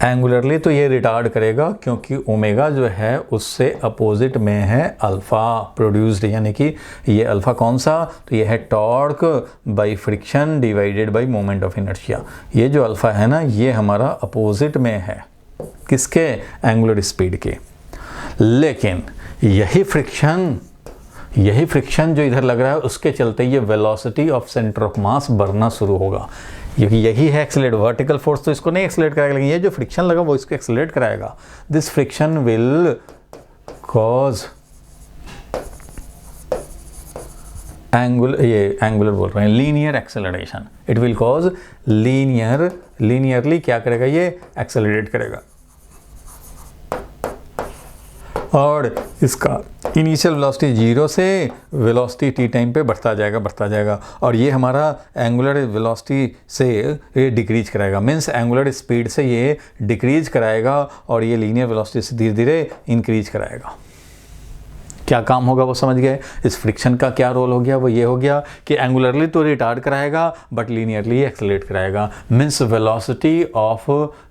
Speaker 1: एंगुलरली तो ये रिटार्ड करेगा, क्योंकि ओमेगा जो है उससे अपोजिट में है अल्फ़ा प्रोड्यूस्ड, यानी कि ये अल्फ़ा कौन सा, तो ये है torque by friction divided by moment of inertia, ये जो अल्फ़ा है ना, ये हमारा अपोजिट में है किसके, एंगुलर स्पीड के। लेकिन यही फ्रिक्शन जो इधर लग रहा है, उसके चलते ये वेलोसिटी ऑफ सेंटर ऑफ मास बढ़ना शुरू होगा, क्योंकि यही है एक्सेलरेट, वर्टिकल फोर्स तो इसको नहीं एक्सेलरेट कराएगा, लेकिन ये जो फ्रिक्शन लगा वो इसको एक्सेलरेट कराएगा। This friction will cause angular बोल रहे हैं, linear acceleration, it will cause linearly क्या करेगा, ये एक्सेलरेट करेगा, और इसका इनिशियल वेलोसिटी 0 से वेलोसिटी टी टाइम पे बढ़ता जाएगा, और ये हमारा एंगुलर वेलोसिटी से ये डिक्रीज कराएगा, मीन्स एंगुलर स्पीड से ये डिक्रीज कराएगा, और ये लीनियर वेलोसिटी से धीरे धीरे इंक्रीज कराएगा। क्या काम होगा वो समझ गए। इस फ्रिक्शन का क्या रोल हो गया, वो ये हो गया कि एंगुलरली तो रिटार्ड कराएगा बट लीनियरली एक्सेलरेट कराएगा। Means velocity of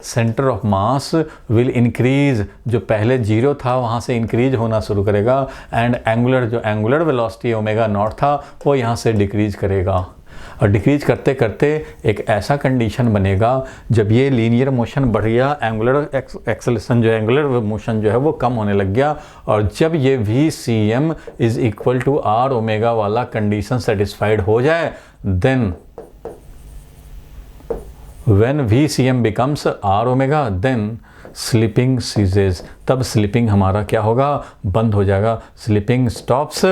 Speaker 1: centre of mass will increase, जो पहले 0 था वहाँ से इंक्रीज होना शुरू करेगा, and angular velocity omega naught था वो यहाँ से डिक्रीज करेगा। और डिक्रीज करते करते एक ऐसा कंडीशन बनेगा जब ये लीनियर मोशन बढ़ गया, एंगुलर एक्सेलरेशन जो एंगुलर मोशन जो है वो कम होने लग गया, और जब ये VCM is equal to R omega वाला कंडीशन सेटिस्फाइड हो जाए, then when VCM becomes R omega then slipping ceases, तब स्लिपिंग हमारा क्या होगा, बंद हो जाएगा, slipping stops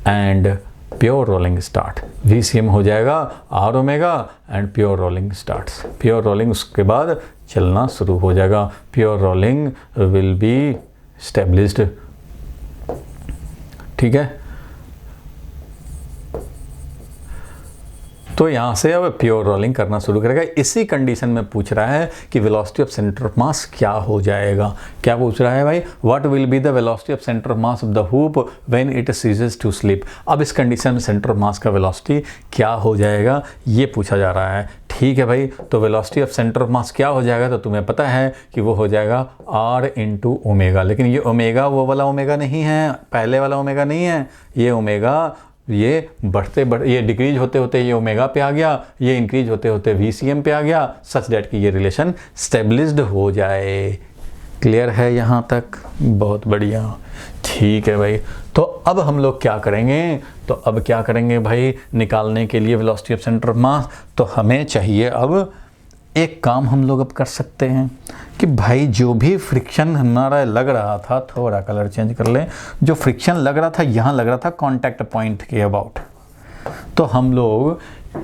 Speaker 1: and pure rolling start. VCM हो जाएगा R omega and pure rolling starts. Pure rolling उसके बाद चलना शुरू हो जाएगा। Pure rolling will be established. ठीक है, तो यहाँ से अब प्योर रोलिंग करना शुरू करेगा। इसी कंडीशन में पूछ रहा है कि velocity of centre of mass क्या हो जाएगा। क्या पूछ रहा है भाई, what will be the velocity of centre of mass of the hoop when it ceases to slip. अब इस कंडीशन में सेंटर ऑफ मास का वेलोसिटी क्या हो जाएगा ये पूछा जा रहा है। ठीक है भाई, तो velocity of centre of mass क्या हो जाएगा, तो तुम्हें पता है कि वो हो जाएगा R इंटू ओमेगा। लेकिन ये ओमेगा वो वाला ओमेगा नहीं है, पहले वाला ओमेगा नहीं है, ये ओमेगा ये बढ़ते ये डिक्रीज होते होते ये ओमेगा पे आ गया, ये इंक्रीज होते होते VCM पे आ गया, सच दैट कि ये रिलेशन स्टेबलिश्ड हो जाए। क्लियर है यहाँ तक? बहुत बढ़िया। ठीक है भाई, तो अब हम लोग क्या करेंगे, तो अब क्या करेंगे भाई, निकालने के लिए वेलोसिटी ऑफ सेंटर ऑफ मास, तो हमें चाहिए अब एक काम हम लोग अब कर सकते हैं कि भाई जो भी फ्रिक्शन हमारा लग रहा था, थोड़ा कलर चेंज कर लें, जो फ्रिक्शन लग रहा था यहाँ लग रहा था कांटेक्ट पॉइंट के अबाउट, तो हम लोग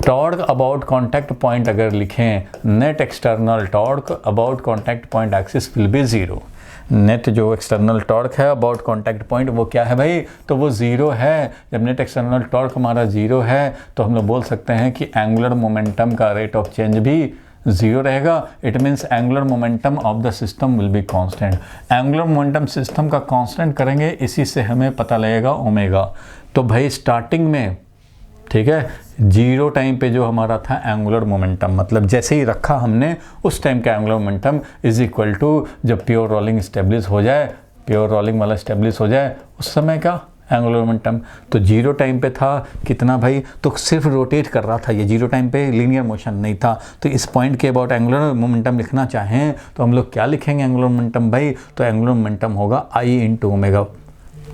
Speaker 1: टॉर्क अबाउट कांटेक्ट पॉइंट अगर लिखें, net external torque about contact point axis will be 0। Net जो एक्सटर्नल टॉर्क है अबाउट कांटेक्ट पॉइंट वो क्या है भाई, तो वो 0 है। जब नेट एक्सटर्नल टॉर्क हमारा 0 है तो हम लोग बोल सकते हैं कि एंगुलर मोमेंटम का रेट ऑफ चेंज भी 0 रहेगा। It means angular momentum of the system will be constant. Angular momentum system का कांस्टेंट करेंगे, इसी से हमें पता लगेगा ओमेगा। तो भाई स्टार्टिंग में, ठीक है, 0 टाइम पे जो हमारा था एंगुलर मोमेंटम, मतलब जैसे ही रखा हमने उस टाइम का angular momentum is equal to, जब प्योर रोलिंग स्टेब्लिश हो जाए, प्योर रोलिंग वाला स्टेब्लिश हो जाए, उस समय का एंगुलर मोमेंटम। तो 0 टाइम पे था कितना भाई, तो सिर्फ रोटेट कर रहा था ये, 0 टाइम पे लीनियर मोशन नहीं था। तो इस पॉइंट के अबाउट एंगुलर मोमेंटम लिखना चाहें तो हम लोग क्या लिखेंगे एंगुलर मोमेंटम भाई, तो एंगुलर मोमेंटम होगा I इंटू ओमेगा।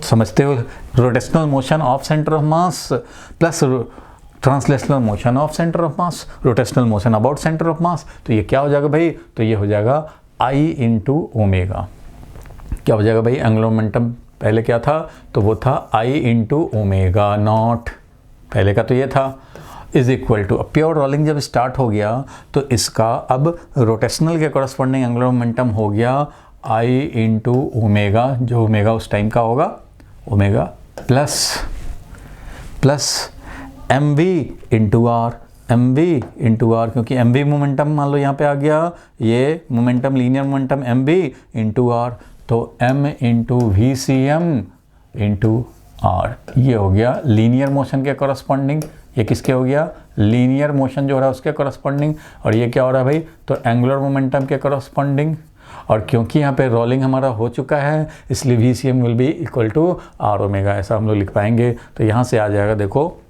Speaker 1: समझते हो, rotational motion of centre of mass plus translational motion of centre of mass, rotational motion about centre of मास, तो ये क्या हो जाएगा भाई, तो ये हो जाएगा I इंटू ओमेगा। क्या हो जाएगा भाई, एंगुलर मोमेंटम पहले क्या था, तो वो था I इंटू ओमेगा नॉट, पहले का तो ये था, इज इक्वल टू, अब प्योर रोलिंग जब स्टार्ट हो गया तो इसका अब रोटेशनल के कॉरस्पॉन्डिंग एंगुलर मोमेंटम हो गया I इंटू ओमेगा, जो ओमेगा उस टाइम का होगा, omega plus M V into R, M V into R, क्योंकि एम वी मोमेंटम मान लो यहाँ पे आ गया, ये momentum linear momentum M V into R, तो M into V C M into R, ये हो गया लीनियर मोशन के कॉरस्पॉन्डिंग, ये किसके हो गया, लीनियर मोशन जो हो रहा है उसके कॉरस्पॉन्डिंग, और ये क्या हो रहा है भाई, तो एंगुलर मोमेंटम के कॉरस्पॉन्डिंग। और क्योंकि यहाँ पे रोलिंग हमारा हो चुका है इसलिए v C m will be equal to r omega, ऐसा हम लोग लिख पाएंगे। तो यहाँ से आ जाएगा, देखो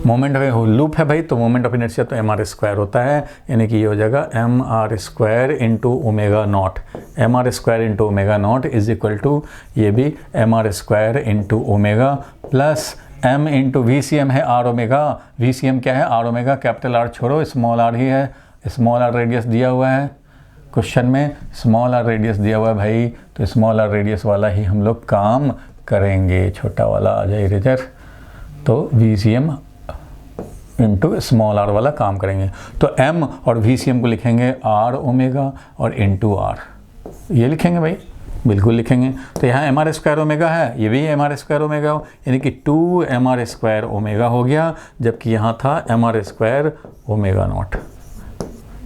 Speaker 1: मोमेंट ऑफ लूप है भाई, तो मोमेंट ऑफ इनर्शिया तो एम आर स्क्वायर होता है, यानी कि ये हो जाएगा M are square into omega naught, M are square into omega naught is equal to, ये भी M are square into omega plus M into V C M है आर ओमेगा, वी सी एम क्या है, आर ओमेगा, कैपिटल आर छोड़ो, स्मॉल आर ही है, स्मॉल आर रेडियस दिया हुआ है क्वेश्चन में, स्मॉल आर रेडियस दिया हुआ है भाई, तो स्मॉल आर रेडियस वाला ही हम लोग काम करेंगे, छोटा वाला आ जाए इरेजर, तो v C M into small r वाला काम करेंगे। तो एम और वी सी एम को लिखेंगे आर ओमेगा और इंटू आर, ये लिखेंगे भाई, बिल्कुल लिखेंगे। तो यहाँ एम आर स्क्वायर ओमेगा है, ये भी एम आर स्क्वायर ओमेगा, यानी कि 2 एम आर स्क्वायर ओमेगा हो गया, जबकि यहाँ था m are square omega nought,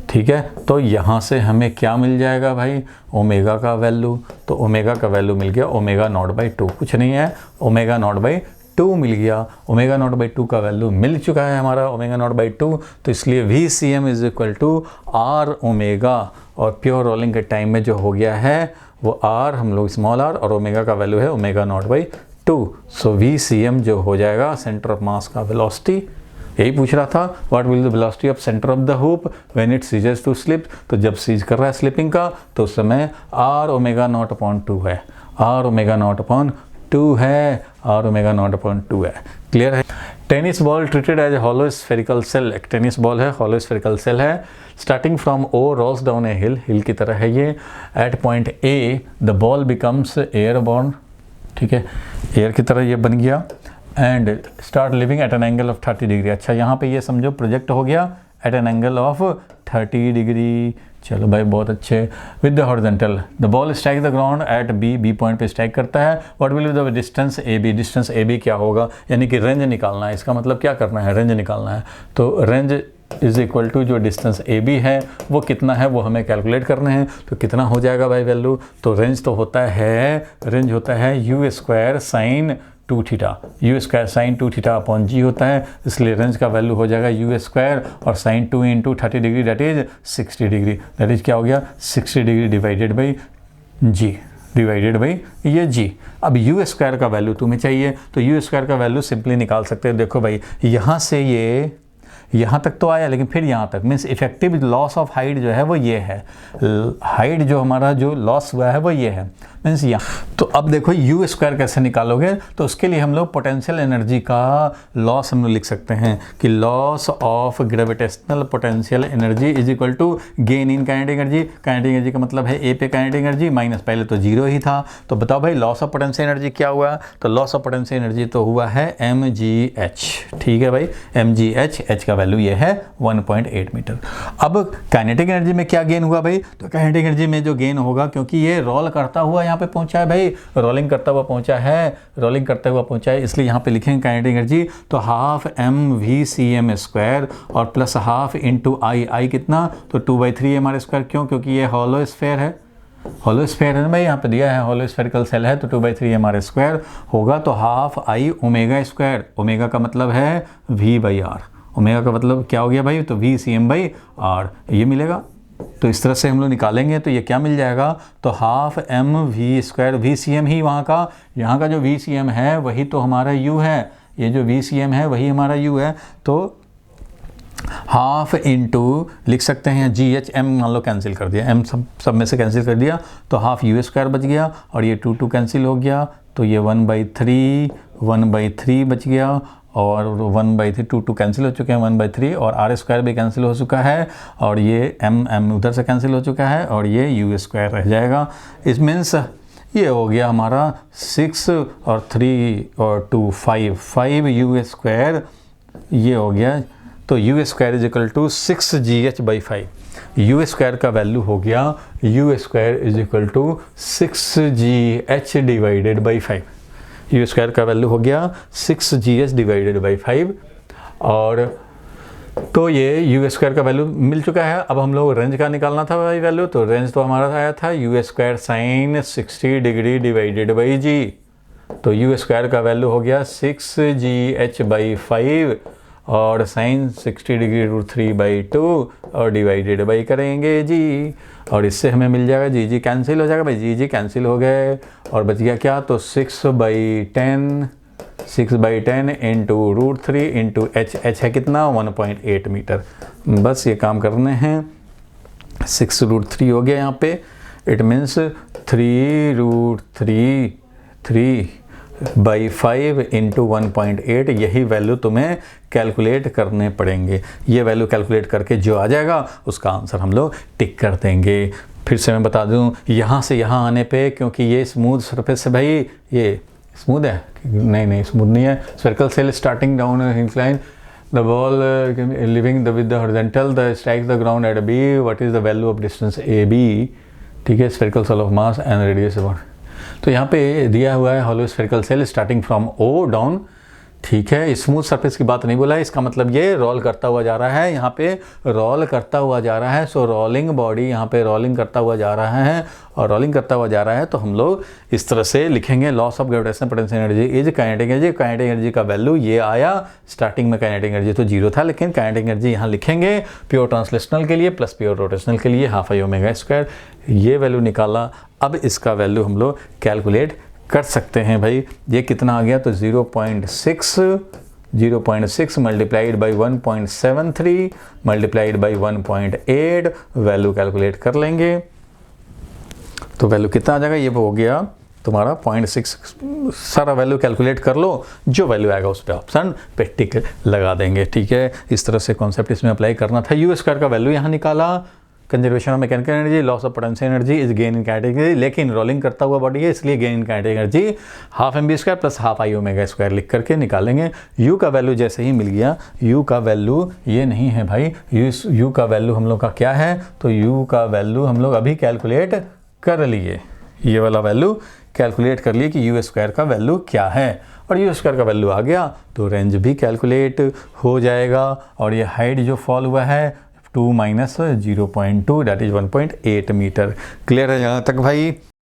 Speaker 1: ठीक है। तो यहाँ से हमें क्या मिल जाएगा भाई, ओमेगा का वैल्यू, तो ओमेगा का वैल्यू मिल गया ओमेगा नॉट बाई 2, कुछ नहीं है, ओमेगा नॉट बाई 2 मिल गया, ओमेगा नॉट बाई 2 का वैल्यू मिल चुका है हमारा, ओमेगा नॉट बाई 2, तो इसलिए v C m is equal to r omega, और प्योर रोलिंग के टाइम में जो हो गया है वो आर, हम लोग स्मॉल आर, और ओमेगा का वैल्यू है omega nought by 2, so v C m जो हो जाएगा सेंटर ऑफ मास का वेलोसिटी, यही पूछ रहा था, what will the velocity of centre of the hoop when it ceases to slip, तो जब सीज कर रहा है स्लिपिंग का तो उस समय आर ओमेगा नॉट अपॉन 2 है, आर ओमेगा नॉट अपॉन 2 है, आर ओमेगा नॉट अपॉन 2 है, क्लियर है। Tennis ball treated as a hollow spherical shell, एक टेनिस बॉल है, हॉलो स्फेरिकल सेल है, starting from O rolls down a hill, hill की तरह है ये, at point A the ball becomes airborne, ठीक है, एयर की तरह ये बन गया, and start leaving at an angle of 30 degree, अच्छा यहाँ पे ये समझो प्रोजेक्ट हो गया at an angle of 30 degree, चलो भाई बहुत अच्छे। With the horizontal the ball strike the ground at B point पे स्ट्राइक करता है, what will be the distance A B, distance A B क्या होगा, यानी कि रेंज निकालना है, इसका मतलब क्या करना है, रेंज निकालना है, तो रेंज इज इक्वल टू जो डिस्टेंस ए बी है वो कितना है वो हमें कैलकुलेट करना है, तो कितना हो जाएगा भाई वैल्यू, तो रेंज तो होता है, रेंज होता है U square sine 2 theta, U square sine 2 theta upon G होता है, इसलिए रेंज का वैल्यू हो जाएगा यू स्क्वायर और sine 2 into 30 degree that is 60 degree, that is क्या हो गया 60 degree divided by G, divided by ये जी। अब यू स्क्वायर का वैल्यू तुम्हें चाहिए, तो यू स्क्वायर का वैल्यू सिंपली निकाल सकते हैं, देखो भाई यहाँ से ये यहाँ तक तो आया, लेकिन फिर यहाँ तक means effective loss of height जो है वो ये है, हाइट जो हमारा जो लॉस हुआ है वो ये है मीन्स यहाँ। तो अब देखो यू स्क्वायर कैसे निकालोगे, तो उसके लिए हम लोग पोटेंशियल एनर्जी का लॉस हम लोग लिख सकते हैं कि loss of gravitational potential energy is equal to gain in kinetic energy, kinetic energy का मतलब है ए पे काइनेटिक एनर्जी माइनस, पहले तो जीरो ही था, तो बताओ भाई लॉस ऑफ पोटेंशियल एनर्जी क्या हुआ, तो लॉस ऑफ पोटेंशियल एनर्जी तो हुआ है एम जी एच, ठीक है भाई एम जी एच, एच का वैल्यू ये है 1.8 मीटर। अब काइनेटिक एनर्जी में क्या गेन हुआ भाई, तो काइनेटिक एनर्जी में जो गेन होगा, क्योंकि ये रोल करता हुआ यहाँ पे पहुंचा है भाई, रोलिंग करता हुआ पहुंचा है, रोलिंग करता हुआ पहुंचा है, इसलिए यहाँ पे लिखेंगे काइनेटिक एनर्जी, तो हाफ एम वी सी एम स्क्वायर और plus half into I, I कितना, तो 2/3 एम आर स्क्वायर, क्यों, क्योंकि ये हॉलो स्फेयर है, हॉलो स्फेयर है ना भाई, यहाँ पे दिया है हॉलो स्फेरिकल सेल है, तो 2/3 एम आर स्क्वायर होगा, तो half I omega square, omega का मतलब है वी बाई आर, ओमेगा का मतलब क्या हो गया भाई, तो v C m by r, ये मिलेगा, तो इस तरह से हम लोग निकालेंगे तो ये क्या मिल जाएगा, तो half M V square, V सी एम ही वहाँ का जो वी सी एम है वही तो हमारा यू है, ये जो वी सी एम है वही हमारा यू है, तो हाफ इंटू लिख सकते हैं जी एच, एम मान लो कैंसिल कर दिया, एम सब में से कैंसिल कर दिया, तो हाफ यू स्क्वायर बच गया और ये 2 कैंसिल हो गया, तो ये 1/3 बच गया, और 1/3 2 कैंसिल हो चुके हैं, 1/3 और आर स्क्वायर भी कैंसिल हो चुका है, और ये एम उधर से कैंसिल हो चुका है, और ये यू स्क्वायर रह जाएगा। इस मीन्स ये हो गया हमारा 6 और 3 और 2 5 यू स्क्वायर, ये हो गया। तो you square is equal to 6gh/5। U square का वैल्यू हो गया u square is equal to 6gh/5। U square का वैल्यू हो गया 6gh/5। और तो ये यू स्क्वायर का वैल्यू मिल चुका है। अब हम लोग रेंज का निकालना था भाई वैल्यू, तो रेंज तो हमारा आया था U square sine 60 degree divided by G. तो यू स्क्वायर का वैल्यू हो गया 6gh/5 और साइन 60 डिग्री √3/2 और डिवाइडेड बाई करेंगे जी। और इससे हमें मिल जाएगा जी जी कैंसिल हो जाएगा भाई, जी जी कैंसिल हो गए और बच गया क्या, तो 6/10 इंटू √3 इंटू h है कितना 1.8 मीटर। बस ये काम करने हैं। 6√3 हो गया यहाँ पे, इट मीन्स 3√3/5 इंटू 1.8। यही वैल्यू तुम्हें कैलकुलेट करने पड़ेंगे। ये वैल्यू कैलकुलेट करके जो आ जाएगा उसका आंसर हम लोग टिक कर देंगे। फिर से मैं बता दूं, यहाँ से यहाँ आने पे, क्योंकि ये स्मूथ सरफेस है भाई, ये स्मूथ है, नहीं स्मूथ नहीं है। Spherical shell starting down incline, the ball leaving with the horizontal, the strike the ground at B, what is the value of distance A B. ठीक है, spherical shell of mass and radius about. तो यहाँ पे दिया हुआ है hollow spherical shell starting from O down. ठीक है, स्मूथ सरफेस की बात नहीं बोला है, इसका मतलब ये रोल करता हुआ जा रहा है, यहाँ पे रोल करता हुआ जा रहा है। सो रोलिंग बॉडी यहाँ पे रोलिंग करता हुआ जा रहा है, और रोलिंग करता हुआ जा रहा है तो हम लोग इस तरह से लिखेंगे, loss of gravitational potential energy is kinetic energy. Kinetic energy का वैल्यू ये आया, स्टार्टिंग में काइनेटिक एनर्जी तो 0 था, लेकिन काइनेटिक एनर्जी यहाँ लिखेंगे प्योर ट्रांसलेशनल के लिए प्लस प्योर रोटेशनल के लिए ½ ये वैल्यू निकाला। अब इसका वैल्यू हम लोग कैलकुलेट कर सकते हैं भाई। ये कितना आ गया, तो 0.6 multiplied by 1.73 multiplied by 1.8 value calculate कर लेंगे। तो वैल्यू कितना आ जाएगा, ये हो गया तुम्हारा 0.6। सारा वैल्यू कैलकुलेट कर लो, जो वैल्यू आएगा उस पर ऑप्शन पे टिक लगा देंगे। ठीक है, इस तरह से कॉन्सेप्ट इसमें अप्लाई करना था। यू स्क्वायर का वैल्यू यहाँ निकाला, conservation of mechanical energy, loss of potential energy is gain in kinetic energy, लेकिन रोलिंग करता हुआ बॉडी है इसलिए gain in kinetic energy ½ mv² plus ½ I⍵² लिख करके निकालेंगे। यू का वैल्यू जैसे ही मिल गया, यू का वैल्यू ये नहीं है भाई, यू का वैल्यू हम लोग का क्या है, तो यू का वैल्यू हम लोग अभी कैलकुलेट कर लिए, ये वाला वैल्यू कैलकुलेट कर लिए कि यू स्क्वायर का वैल्यू क्या है, और यू स्क्वायर का वैल्यू आ गया तो रेंज भी कैलकुलेट हो जाएगा। और ये हाइट जो फॉल हुआ है 2 - 0.2 दैट इज 1.8 मीटर। क्लियर है यहाँ तक भाई?